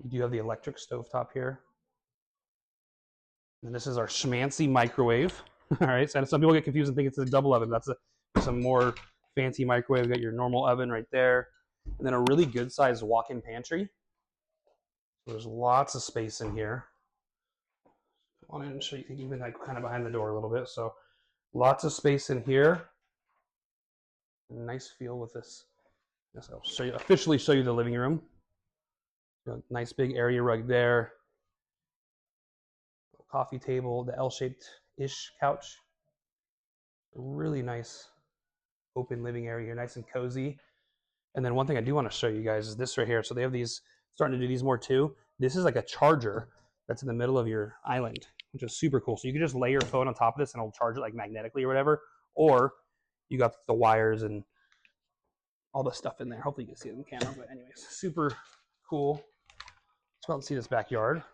You do have the electric stovetop here. And this is our schmancy microwave. All right, so some people get confused and think it's a double oven. That's some more fancy microwave. You got your normal oven right there. And then a really good sized walk-in pantry. So there's lots of space in here. Come on in and show you, even like kind of behind the door a little bit. So lots of space in here. Nice feel with this. I'll officially show you the living room. Nice big area rug there. Coffee table, the L-shaped-ish couch. A really nice open living area here, nice and cozy. And then one thing I do want to show you guys is this right here. So they have these, starting to do these more too. This is like a charger that's in the middle of your island, which is super cool. So you can just lay your phone on top of this and it'll charge it like magnetically or whatever. Or you got the wires and all the stuff in there. Hopefully you can see it in the camera, but anyways, super cool. Let's go out and see this backyard.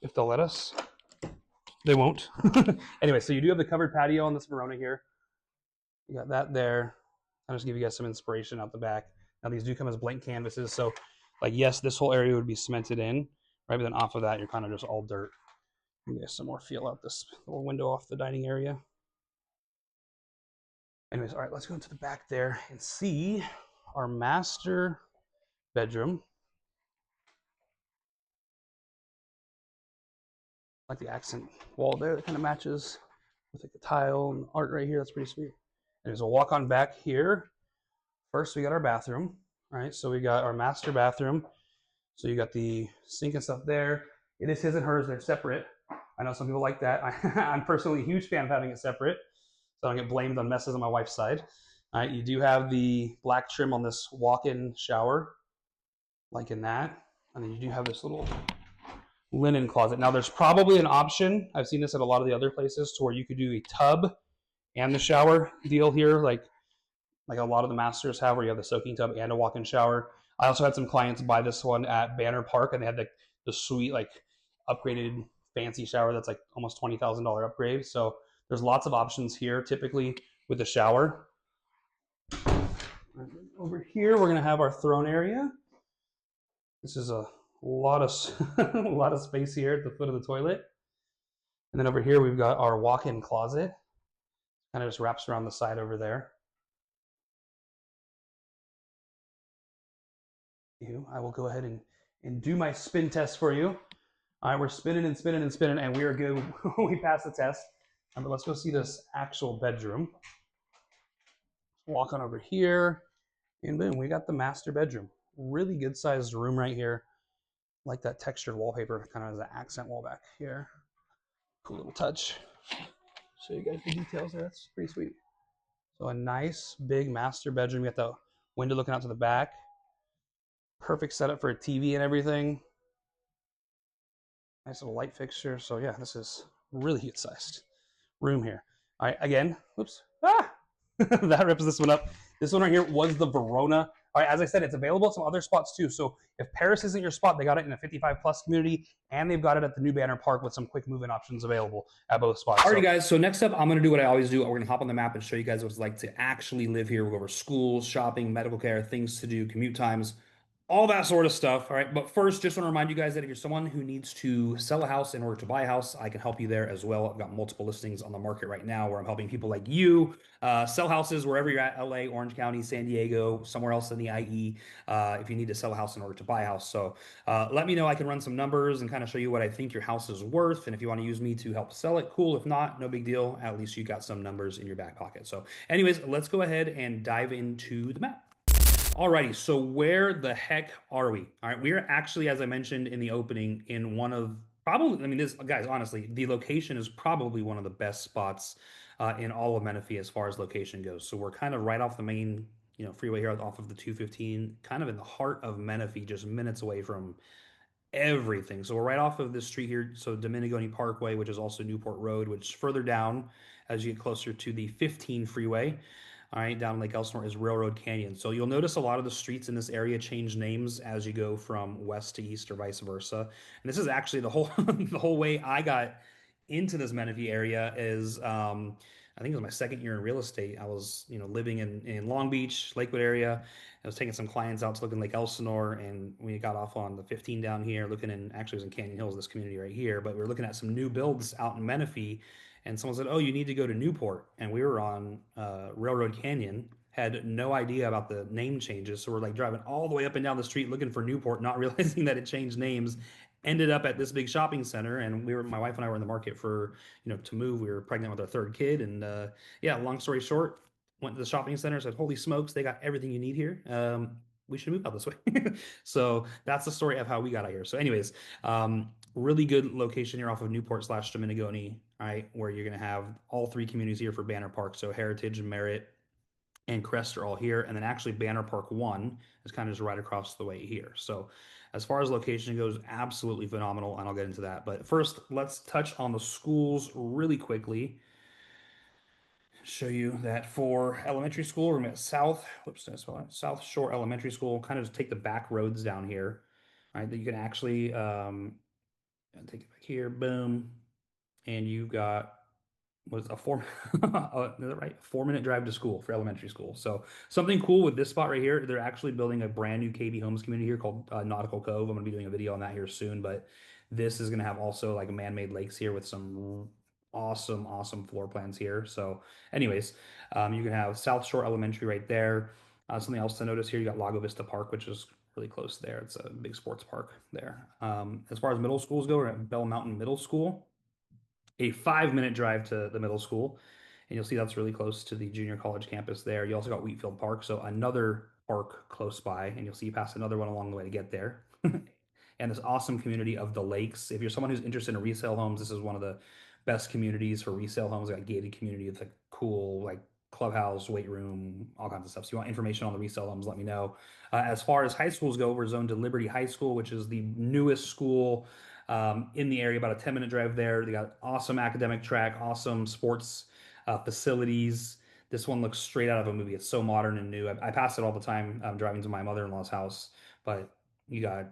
If they'll let us. They won't. Anyway, so you do have the covered patio on this Verona here. You got that there. I'll just give you guys some inspiration out the back. Now these do come as blank canvases, so like yes, this whole area would be cemented in, right? But then off of that, you're kind of just all dirt. Give you guys some more feel out this little window off the dining area. Anyways, all right, let's go into the back there and see our master bedroom. Like the accent wall there that kind of matches with like the tile and art right here. That's pretty sweet. And there's a walk on back here. First, we got our bathroom, right? So we got our master bathroom. So you got the sink and stuff there. It is his and hers. They're separate. I know some people like that. I'm personally a huge fan of having it separate, so I don't get blamed on messes on my wife's side. All right, you do have the black trim on this walk-in shower, like in that, and then you do have this little linen closet. Now, there's probably an option. I've seen this at a lot of the other places to where you could do a tub and the shower deal here, like a lot of the masters have, where you have the soaking tub and a walk-in shower. I also had some clients buy this one at Banner Park, and they had the sweet, like, upgraded fancy shower that's like almost $20,000 upgrade. So there's lots of options here, typically with the shower. Over here, we're gonna have our throne area. This is a lot of a lot of space here at the foot of the toilet. And then over here, we've got our walk-in closet. Kind of just wraps around the side over there. I will go ahead and do my spin test for you. All right, we're spinning and spinning and spinning, and we are good. We passed the test. But let's go see this actual bedroom. Walk on over here, and boom, we got the master bedroom. Really good sized room right here. Like that textured wallpaper, kind of as an accent wall back here. Cool little touch. Show you guys the details there. That's pretty sweet. So a nice big master bedroom. You got the window looking out to the back. Perfect setup for a TV and everything. Nice little light fixture. So yeah, this is really good sized room here. All right, again, whoops. That rips this one up. This one right here was the Verona. All right, as I said, it's available at some other spots too. So if Paris isn't your spot, they got it in a 55 plus community, and they've got it at the new Banner Park with some quick move-in options available at both spots. Alrighty, guys. So next up, I'm going to do what I always do. We're going to hop on the map and show you guys what it's like to actually live here. We'll go over schools, shopping, medical care, things to do, commute times, all that sort of stuff. All right. But first, just want to remind you guys that if you're someone who needs to sell a house in order to buy a house, I can help you there as well. I've got multiple listings on the market right now where I'm helping people like you sell houses wherever you're at: LA, Orange County, San Diego, somewhere else in the IE, if you need to sell a house in order to buy a house. So let me know. I can run some numbers and kind of show you what I think your house is worth. And if you want to use me to help sell it, cool. If not, no big deal. At least you got some numbers in your back pocket. So, anyways, let's go ahead and dive into the map. Alrighty, so where the heck are we? All right, we are actually, as I mentioned in the opening, in one of probably, I mean, this, guys, honestly, the location is probably one of the best spots in all of Menifee as far as location goes. So we're kind of right off the main, freeway here, off of the 215, kind of in the heart of Menifee, just minutes away from everything. So we're right off of this street here. So Dominigoni Parkway, which is also Newport Road, which further down as you get closer to the 15 freeway. All right, down in Lake Elsinore is Railroad Canyon. So you'll notice a lot of the streets in this area change names as you go from west to east or vice versa. And this is actually the whole the whole way I got into this Menifee area is I think it was my second year in real estate. I was, living in Long Beach, Lakewood area. I was taking some clients out to look in Lake Elsinore, and we got off on the 15 down here, looking in, actually it was in Canyon Hills, this community right here, but we were looking at some new builds out in Menifee, and someone said, "Oh, you need to go to Newport," and we were on Railroad Canyon. Had no idea about the name changes, so we're like driving all the way up and down the street looking for Newport, not realizing that it changed names. Ended up at this big shopping center, and my wife and I were in the market for, to move. We were pregnant with our third kid, and yeah, long story short, went to the shopping center, said, "Holy smokes, they got everything you need here. We should move out this way." So that's the story of how we got out here. So, anyways, really good location here off of Newport / Dominigoni, right, where you're going to have all three communities here for Banner Park. So Heritage, Merritt, and Crest are all here. And then actually Banner Park 1 is kind of just right across the way here. So as far as location goes, absolutely phenomenal, and I'll get into that. But first, let's touch on the schools really quickly. Show you that for elementary school, we're at South Shore Elementary School. Kind of just take the back roads down here, right? That you can actually take it back here, boom, and you got was a four is that right? 4 minute drive to school for elementary school. So something cool with this spot right here, they're actually building a brand new KB Homes community here called Nautical Cove. I'm gonna be doing a video on that here soon, but this is gonna have also like a man-made lakes here with some awesome floor plans here. So anyways, you can have South Shore Elementary right there. Something else to notice here, you got Lago Vista Park, which is really close there. It's a big sports park there. As far as middle schools go, we're at Bell Mountain Middle School. a 5 minute drive to the middle school. And you'll see that's really close to the junior college campus there. You also got Wheatfield Park, so another park close by, and you'll see you pass another one along the way to get there. And this awesome community of the lakes. If you're someone who's interested in resale homes, this is one of the best communities for resale homes. Like a gated community with like cool like clubhouse, weight room, all kinds of stuff. So if you want information on the resale homes, let me know. As far as high schools go, we're zoned to Liberty High School, which is the newest school in the area, about a 10-minute drive there. They got awesome academic track, awesome sports facilities. This one looks straight out of a movie. It's so modern and new. I pass it all the time driving to my mother-in-law's house. But you got,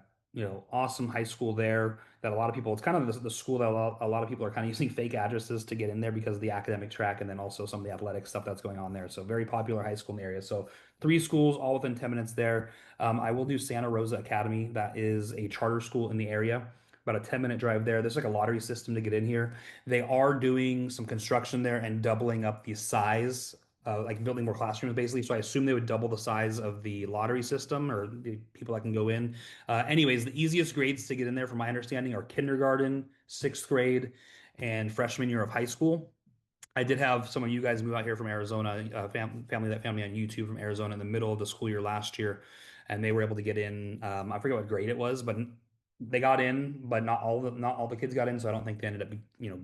awesome high school there that a lot of people, it's kind of the school that a lot of people are kind of using fake addresses to get in there because of the academic track and then also some of the athletic stuff that's going on there. So very popular high school in the area. So three schools all within 10 minutes there. I will do Santa Rosa Academy. That is a charter school in the area. About a 10-minute drive there. There's like a lottery system to get in here. They are doing some construction there and doubling up the size, like building more classrooms basically. So I assume they would double the size of the lottery system or the people that can go in. Anyways, the easiest grades to get in there, from my understanding, are kindergarten, sixth grade, and freshman year of high school. I did have some of you guys move out here from Arizona, family that found me on YouTube from Arizona in the middle of the school year last year, and they were able to get in. I forget what grade it was, but they got in, but not all the kids got in, so I don't think they ended up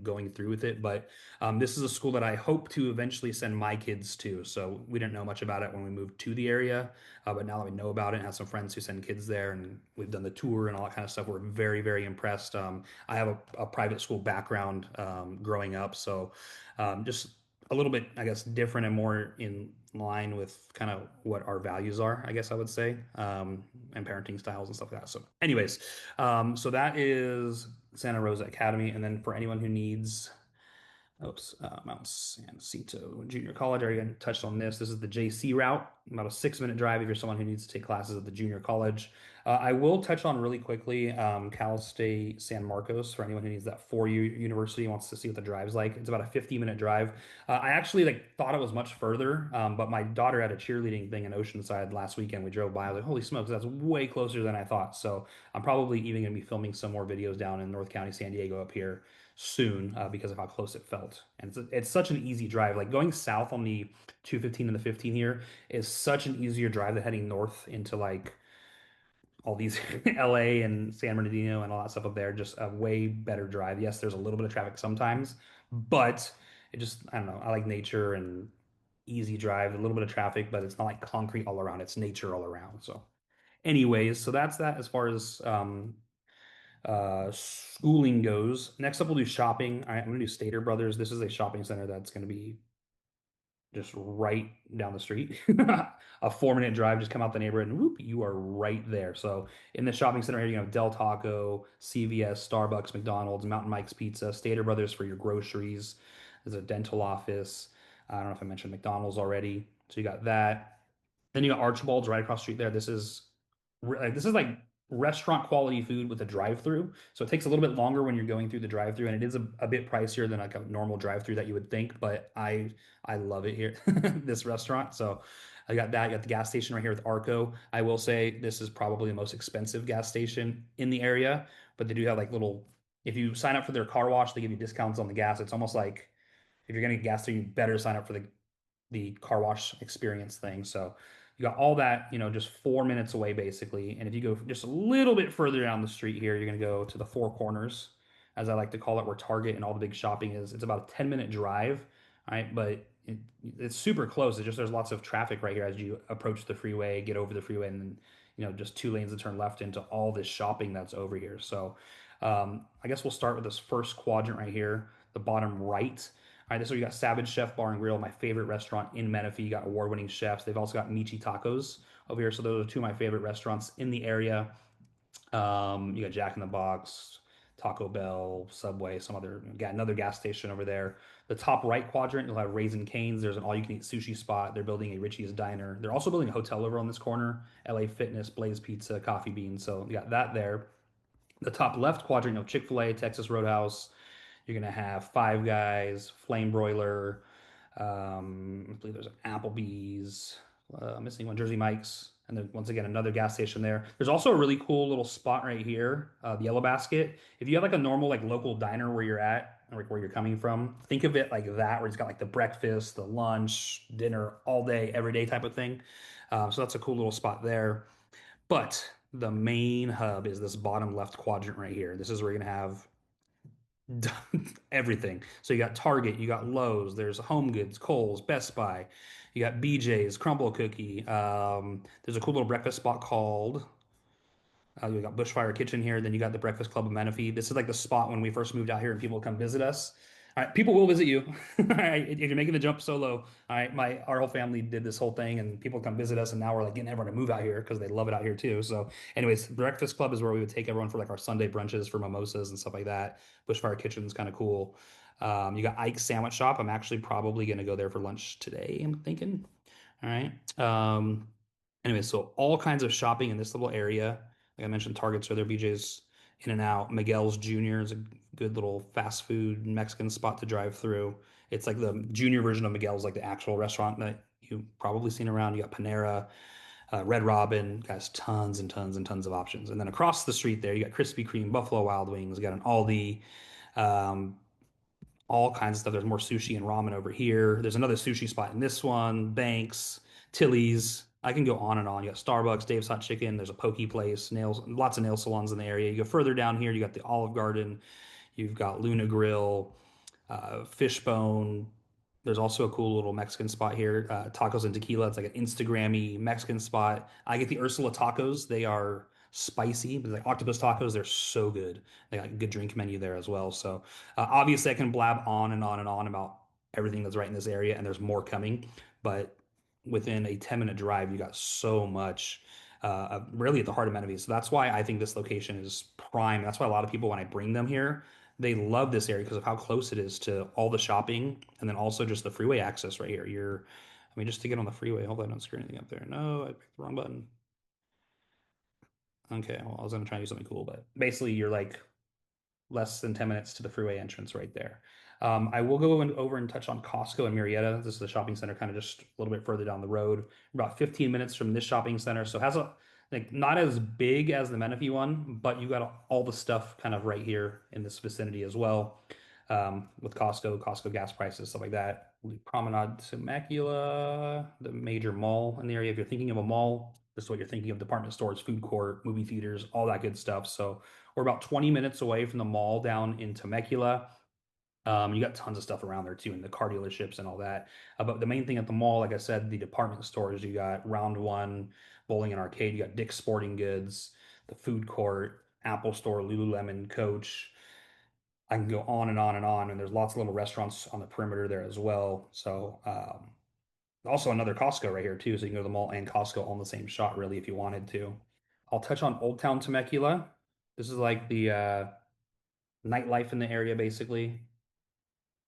going through with it. But this is a school that I hope to eventually send my kids to. So we didn't know much about it when we moved to the area, but now that we know about it and have some friends who send kids there, and we've done the tour and all that kind of stuff, we're very very impressed. I have a private school background growing up, so just a little bit, I guess, different and more in line with kind of what our values are, I guess I would say, and parenting styles and stuff like that. So, anyways, so that is Santa Rosa Academy. And then for anyone who needs Mount San Jacinto Junior College. I already touched on this. This is the JC route, about a 6 minute drive if you're someone who needs to take classes at the junior college. I will touch on really quickly Cal State San Marcos for anyone who needs that 4 year university and wants to see what the drive's like. It's about a 50-minute drive. I actually like thought it was much further, but my daughter had a cheerleading thing in Oceanside last weekend. We drove by. I was like, holy smokes, that's way closer than I thought. So I'm probably even going to be filming some more videos down in North County, San Diego up here soon because of how close it felt. And it's such an easy drive. Like going south on the 215 and the 15 here is such an easier drive than heading north into like all these LA and San Bernardino and all that stuff up there. Just a way better drive. Yes, there's a little bit of traffic sometimes, but it just, I don't know. I like nature and easy drive, a little bit of traffic, but it's not like concrete all around. It's nature all around. So, anyways, so that's that as far as schooling goes. Next up, we'll do shopping. I'm going to do Stater Brothers. This is a shopping center that's going to be just right down the street. A 4 minute drive, just come out the neighborhood and whoop, you are right there. So in the shopping center here, you have Del Taco, CVS, Starbucks, McDonald's, Mountain Mike's Pizza, Stater Brothers for your groceries. There's a dental office. I don't know if I mentioned McDonald's already. So you got that. Then you got Archibald's right across the street there. This is like restaurant quality food with a drive-through. So it takes a little bit longer when you're going through the drive-through, and it is a bit pricier than like a normal drive-through that you would think. But I love it here, this restaurant. So I got that. You got the gas station right here with Arco. I will say this is probably the most expensive gas station in the area, but they do have like little. If you sign up for their car wash, they give you discounts on the gas. It's almost like if you're getting gas there, you better sign up for the car wash experience thing. So you got all that, just 4 minutes away basically. And if you go just a little bit further down the street here, you're going to go to the Four Corners, as I like to call it, where Target and all the big shopping is. It's about a 10-minute drive, right? But it's super close. It's just there's lots of traffic right here as you approach the freeway, get over the freeway, and then, just two lanes to turn left into all this shopping that's over here. So I guess we'll start with this first quadrant right here, the bottom right. All right, so you got Savage Chef Bar and Grill, my favorite restaurant in Menifee. You got award-winning chefs. They've also got Michi Tacos over here. So those are two of my favorite restaurants in the area. You got Jack in the Box, Taco Bell, Subway, got another gas station over there. The top right quadrant, you'll have Raising Cane's. There's an all-you-can-eat sushi spot. They're building a Richie's Diner. They're also building a hotel over on this corner. LA Fitness, Blaze Pizza, Coffee Bean. So you got that there. The top left quadrant, Chick-fil-A, Texas Roadhouse. You're gonna have Five Guys, Flame Broiler. I believe there's an Applebee's. Missing one, Jersey Mike's. And then once again, another gas station there. There's also a really cool little spot right here, the Yellow Basket. If you have like a normal like local diner where you're at, or like where you're coming from, think of it like that, where it's got like the breakfast, the lunch, dinner, all day, every day type of thing. So that's a cool little spot there. But the main hub is this bottom left quadrant right here. This is where you're gonna have everything. So you got Target, you got Lowe's, there's Home Goods, Kohl's, Best Buy, you got BJ's, Crumble Cookie. There's a cool little breakfast spot called you got Bushfire Kitchen here. Then you got the Breakfast Club of Menifee. This is like the spot when we first moved out here and people come visit us. All right, people will visit you. All right, if you're making the jump solo, all right, our whole family did this whole thing, and people come visit us, and now we're like getting everyone to move out here because they love it out here too. So, anyways, Breakfast Club is where we would take everyone for like our Sunday brunches for mimosas and stuff like that. Bushfire Kitchen is kind of cool. You got Ike's Sandwich Shop. I'm actually probably gonna go there for lunch today. I'm thinking. All right. Anyway, so all kinds of shopping in this little area. Like I mentioned, Targets are there, BJ's, In and Out, Miguel's Jr. is a good little fast food Mexican spot to drive through. It's like the junior version of Miguel's, like the actual restaurant that you've probably seen around. You got Panera, Red Robin, guys, tons and tons and tons of options. And then across the street there, you got Krispy Kreme, Buffalo Wild Wings, you got an Aldi, um, all kinds of stuff. There's more sushi and ramen over here. There's another sushi spot in this one, Banks, Tilly's. I can go on and on. You got Starbucks, Dave's Hot Chicken. There's a pokey place, nails, lots of nail salons in the area. You go further down here, you got the Olive Garden. You've got Luna Grill, Fishbone. There's also a cool little Mexican spot here, Tacos and Tequila. It's like an Instagrammy Mexican spot. I get the Ursula tacos. They are spicy, but like octopus tacos, they're so good. They got a good drink menu there as well. So obviously, I can blab on and on and on about everything that's right in this area, and there's more coming. But within a 10-minute drive, you got so much really at the heart of Menifee. So that's why I think this location is prime. That's why a lot of people, when I bring them here, they love this area because of how close it is to all the shopping and then also just the freeway access right here. I mean, just to get on the freeway, hopefully I don't screw anything up there. No, I picked the wrong button. Okay, well, I was gonna try to do something cool, but basically you're like less than 10 minutes to the freeway entrance right there. I will go over and touch on Costco and Murrieta. This is the shopping center kind of just a little bit further down the road, about 15 minutes from this shopping center. So it has a like not as big as the Menifee one, but you got all the stuff kind of right here in this vicinity as well. With Costco gas prices, stuff like that. Promenade Temecula, the major mall in the area. If you're thinking of a mall, this is what you're thinking of: department stores, food court, movie theaters, all that good stuff. So we're about 20 minutes away from the mall down in Temecula. You got tons of stuff around there too, and the car dealerships and all that. But the main thing at the mall, like I said, the department stores. You got Round One, Bowling and Arcade. You got Dick's Sporting Goods, the food court, Apple Store, Lululemon, Coach. I can go on and on and on. And there's lots of little restaurants on the perimeter there as well. So also another Costco right here too. So you can go to the mall and Costco all in the same shot, really, if you wanted to. I'll touch on Old Town Temecula. This is like the nightlife in the area, basically,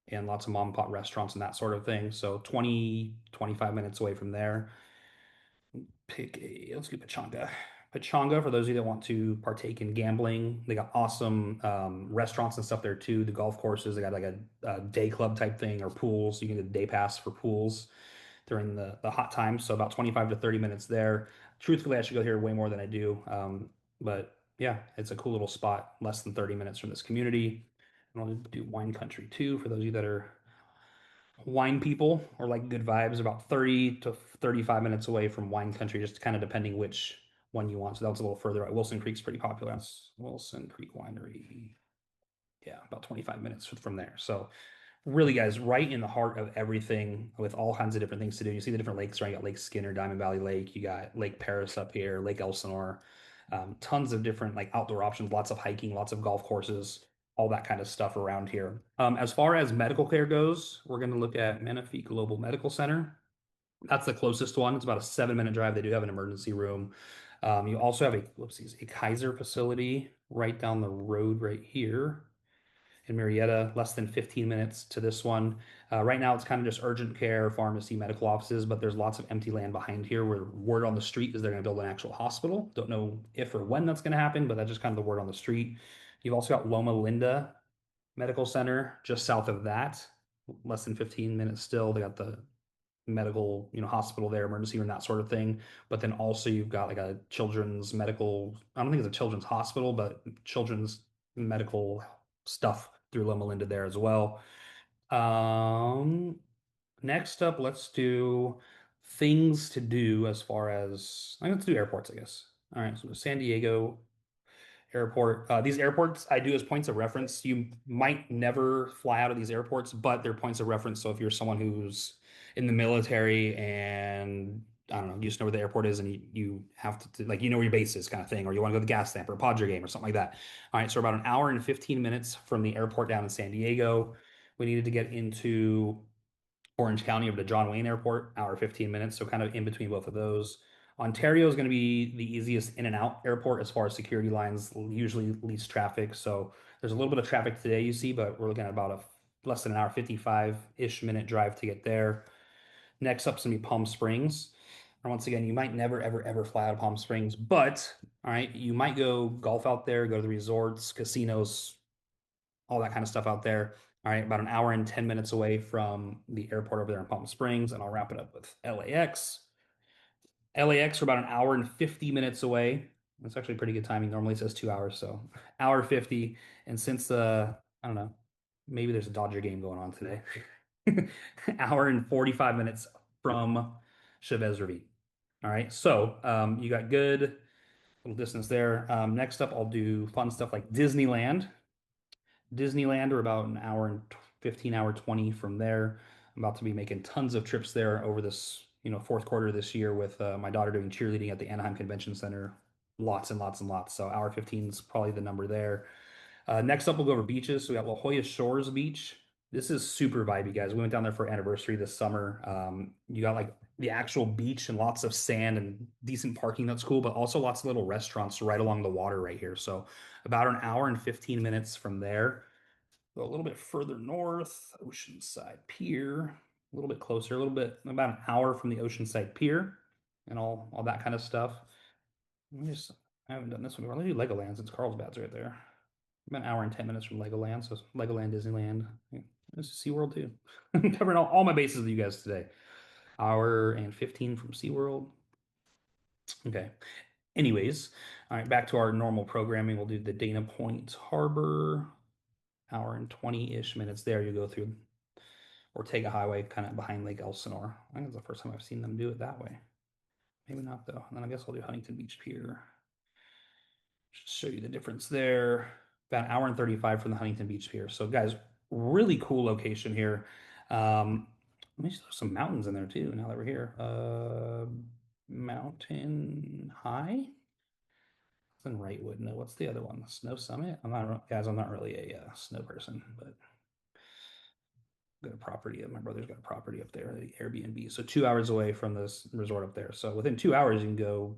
and lots of mom and pop restaurants and that sort of thing. So 20, 25 minutes away from there. Let's do Pachanga. Pachanga, for those of you that want to partake in gambling, they got awesome restaurants and stuff there too. The golf courses, they got like a day club type thing or pools. You can get a day pass for pools during the hot times. So about 25 to 30 minutes there. Truthfully, I should go here way more than I do. But yeah, it's a cool little spot, less than 30 minutes from this community. And I'll do wine country too for those of you that are wine people or like good vibes, about 30 to 35 minutes away from wine country, just kind of depending which one you want. So that's a little further out. Wilson Creek's pretty popular. That's Wilson Creek Winery. Yeah, about 25 minutes from there. So really, guys, right in the heart of everything with all kinds of different things to do. You see the different lakes, right? You got Lake Skinner, Diamond Valley Lake. You got Lake Paris up here, Lake Elsinore. Tons of different like outdoor options, lots of hiking, lots of golf courses, all that kind of stuff around here. As far as medical care goes, we're going to look at Menifee Global Medical Center. That's the closest one. It's about a 7-minute drive. They do have an emergency room. You also have a Kaiser facility right down the road right here in Murrieta, less than 15 minutes to this one. Right now, it's kind of just urgent care, pharmacy, medical offices, but there's lots of empty land behind here where word on the street is they're going to build an actual hospital. Don't know if or when that's going to happen, but that's just kind of the word on the street. You've also got Loma Linda Medical Center just south of that, less than 15 minutes still. They got the medical, hospital there, emergency room, that sort of thing. But then also you've got like a children's medical, I don't think it's a children's hospital, but children's medical stuff through Loma Linda there as well. Um, Next up, let's do things to do as far as, let's do airports, I guess. All right, so San Diego Airport. These airports I do as points of reference. You might never fly out of these airports, but they're points of reference. So if you're someone who's in the military and I don't know, you just know where the airport is and you have to like where your base is kind of thing, or you want to go to the gas stamp or a Padre game or something like that. All right, so about an hour and 15 minutes from the airport down in San Diego. We needed to get into Orange County over to John Wayne Airport, hour 15 minutes, so kind of in between both of those. Ontario is going to be the easiest in and out airport as far as security lines, usually least traffic. So there's a little bit of traffic today, you see, but we're looking at about a less than an hour, 55-ish minute drive to get there. Next up's going to be Palm Springs. And once again, you might never, ever, ever fly out of Palm Springs, but all right, you might go golf out there, go to the resorts, casinos, all that kind of stuff out there. All right, about an hour and 10 minutes away from the airport over there in Palm Springs. And I'll wrap it up with LAX. LAX are about an hour and 50 minutes away. That's actually pretty good timing. Normally it says 2 hours, so hour 50. And since I don't know, maybe there's a Dodger game going on today. Hour and 45 minutes from Chavez Ravine. All right, so you got good little distance there. Next up, I'll do fun stuff like Disneyland. Disneyland are about an hour and 15, hour 20 from there. I'm about to be making tons of trips there over this, fourth quarter of this year with my daughter doing cheerleading at the Anaheim Convention Center. Lots and lots and lots. So hour 15 is probably the number there. Next up, we'll go over beaches. So we got La Jolla Shores Beach. This is super vibey, guys. We went down there for anniversary this summer. You got like the actual beach and lots of sand and decent parking. That's cool, but also lots of little restaurants right along the water right here. So about an hour and 15 minutes from there. Go a little bit further north, Oceanside Pier, a little bit closer, a little bit about an hour from the Oceanside Pier, and all that kind of stuff. I haven't done this one before. Let me do Legoland since Carlsbad's right there. About an hour and 10 minutes from Legoland, so Legoland, Disneyland. Yeah, this is SeaWorld too. I'm covering all my bases with you guys today. Hour and 15 from SeaWorld. Okay. Anyways, all right, back to our normal programming. We'll do the Dana Point Harbor, hour and 20-ish minutes there. You go through Ortega Highway, kind of behind Lake Elsinore. I think it's the first time I've seen them do it that way. Maybe not though. And then I guess I'll do Huntington Beach Pier. Just show you the difference there. About an hour and 35 from the Huntington Beach Pier. So guys, really cool location here. Let me throw some mountains in there too. Now that we're here, Mountain High. It's in Wrightwood. No, what's the other one? Snow Summit. I'm not, guys. I'm not really a snow person, but got a property. My brother's got a property up there, the Airbnb. So 2 hours away from this resort up there. So within 2 hours, you can go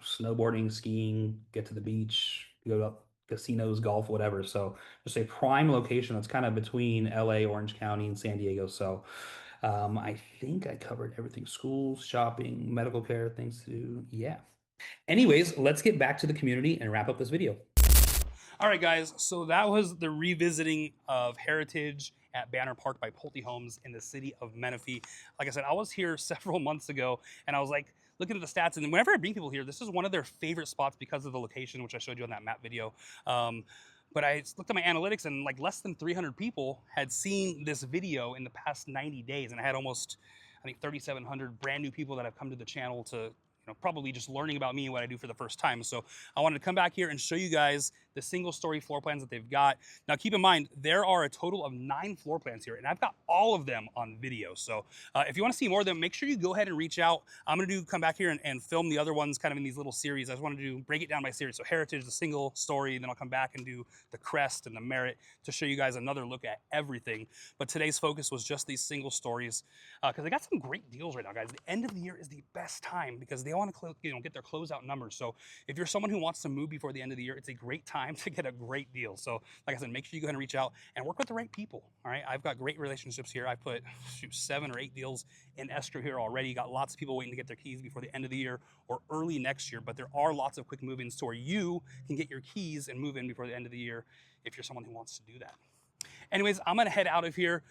snowboarding, skiing, get to the beach, go up casinos, golf, whatever. So just a prime location that's kind of between LA, Orange County, and San Diego. So I think I covered everything: schools, shopping, medical care, things to do. Yeah. Anyways, let's get back to the community and wrap up this video. All right, guys, so that was the revisiting of Heritage at Banner Park by Pulte Homes in the city of Menifee. Like I said, I was here several months ago, and I was like looking at the stats, and whenever I bring people here, this is one of their favorite spots because of the location, which I showed you on that map video. But I looked at my analytics, and like less than 300 people had seen this video in the past 90 days, and I had almost, I think, 3,700 brand new people that have come to the channel to probably just learning about me and what I do for the first time. So I wanted to come back here and show you guys the single story floor plans that they've got. Now keep in mind, there are a total of 9 floor plans here, and I've got all of them on video. So if you want to see more of them, make sure you go ahead and reach out. I'm going to come back here and film the other ones kind of in these little series. I just wanted to break it down by series. So Heritage, the single story, and then I'll come back and do the Crest and the Merit to show you guys another look at everything. But today's focus was just these single stories because they got some great deals right now, guys. The end of the year is the best time because they want to get their closeout numbers. So if you're someone who wants to move before the end of the year, it's a great time to get a great deal. So like I said, make sure you go ahead and reach out and work with the right people. All right, I've got great relationships here. I put 7 or 8 deals in escrow here already. Got lots of people waiting to get their keys before the end of the year or early next year, but there are lots of quick move-ins to where you can get your keys and move in before the end of the year if you're someone who wants to do that. Anyways, I'm gonna head out of here.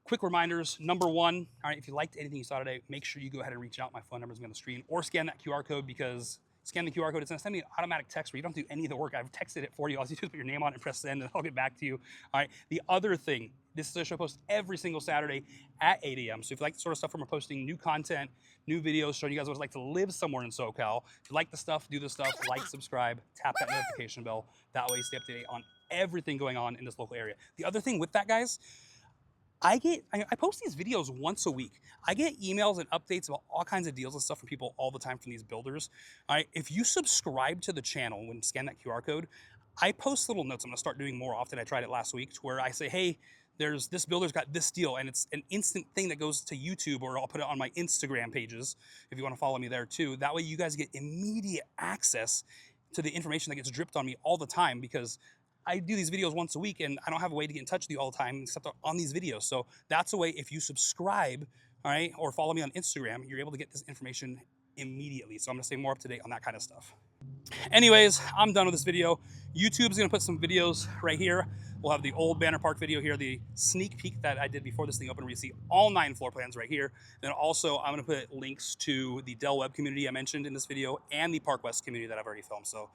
quick reminders. Number one, all right, if you liked anything you saw today, make sure you go ahead and reach out. My phone number is going to be on the screen, or scan that QR code, because scan the QR code. It's going to send me an automatic text where you don't do any of the work. I've texted it for you. All you do is put your name on it and press send, and I'll get back to you. All right. The other thing, this is a show post every single Saturday at 8 a.m. So if you like the sort of stuff where we're posting new content, new videos, showing you guys what it's like to live somewhere in SoCal, if you like the stuff, do the stuff, like, subscribe, tap that notification bell. That way you stay up to date on everything going on in this local area. The other thing with that, guys, I post these videos once a week. I get emails and updates about all kinds of deals and stuff from people all the time from these builders. All right, if you subscribe to the channel when you scan that QR code, I post little notes. I'm gonna start doing more often. I tried it last week, to where I say, hey, there's this builder's got this deal, and it's an instant thing that goes to YouTube, or I'll put it on my Instagram pages if you want to follow me there too. That way you guys get immediate access to the information that gets dripped on me all the time, because I do these videos once a week and I don't have a way to get in touch with you all the time except on these videos. So that's a way, if you subscribe, all right, or follow me on Instagram, you're able to get this information immediately. So I'm gonna stay more up to date on that kind of stuff. Anyways, I'm done with this video. YouTube's gonna put some videos right here. We'll have the old Banner Park video here, the sneak peek that I did before this thing opened, where you see all 9 floor plans right here. Then also, I'm gonna put links to the Del Webb community I mentioned in this video, and the Park West community that I've already filmed. So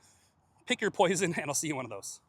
pick your poison, and I'll see you in one of those.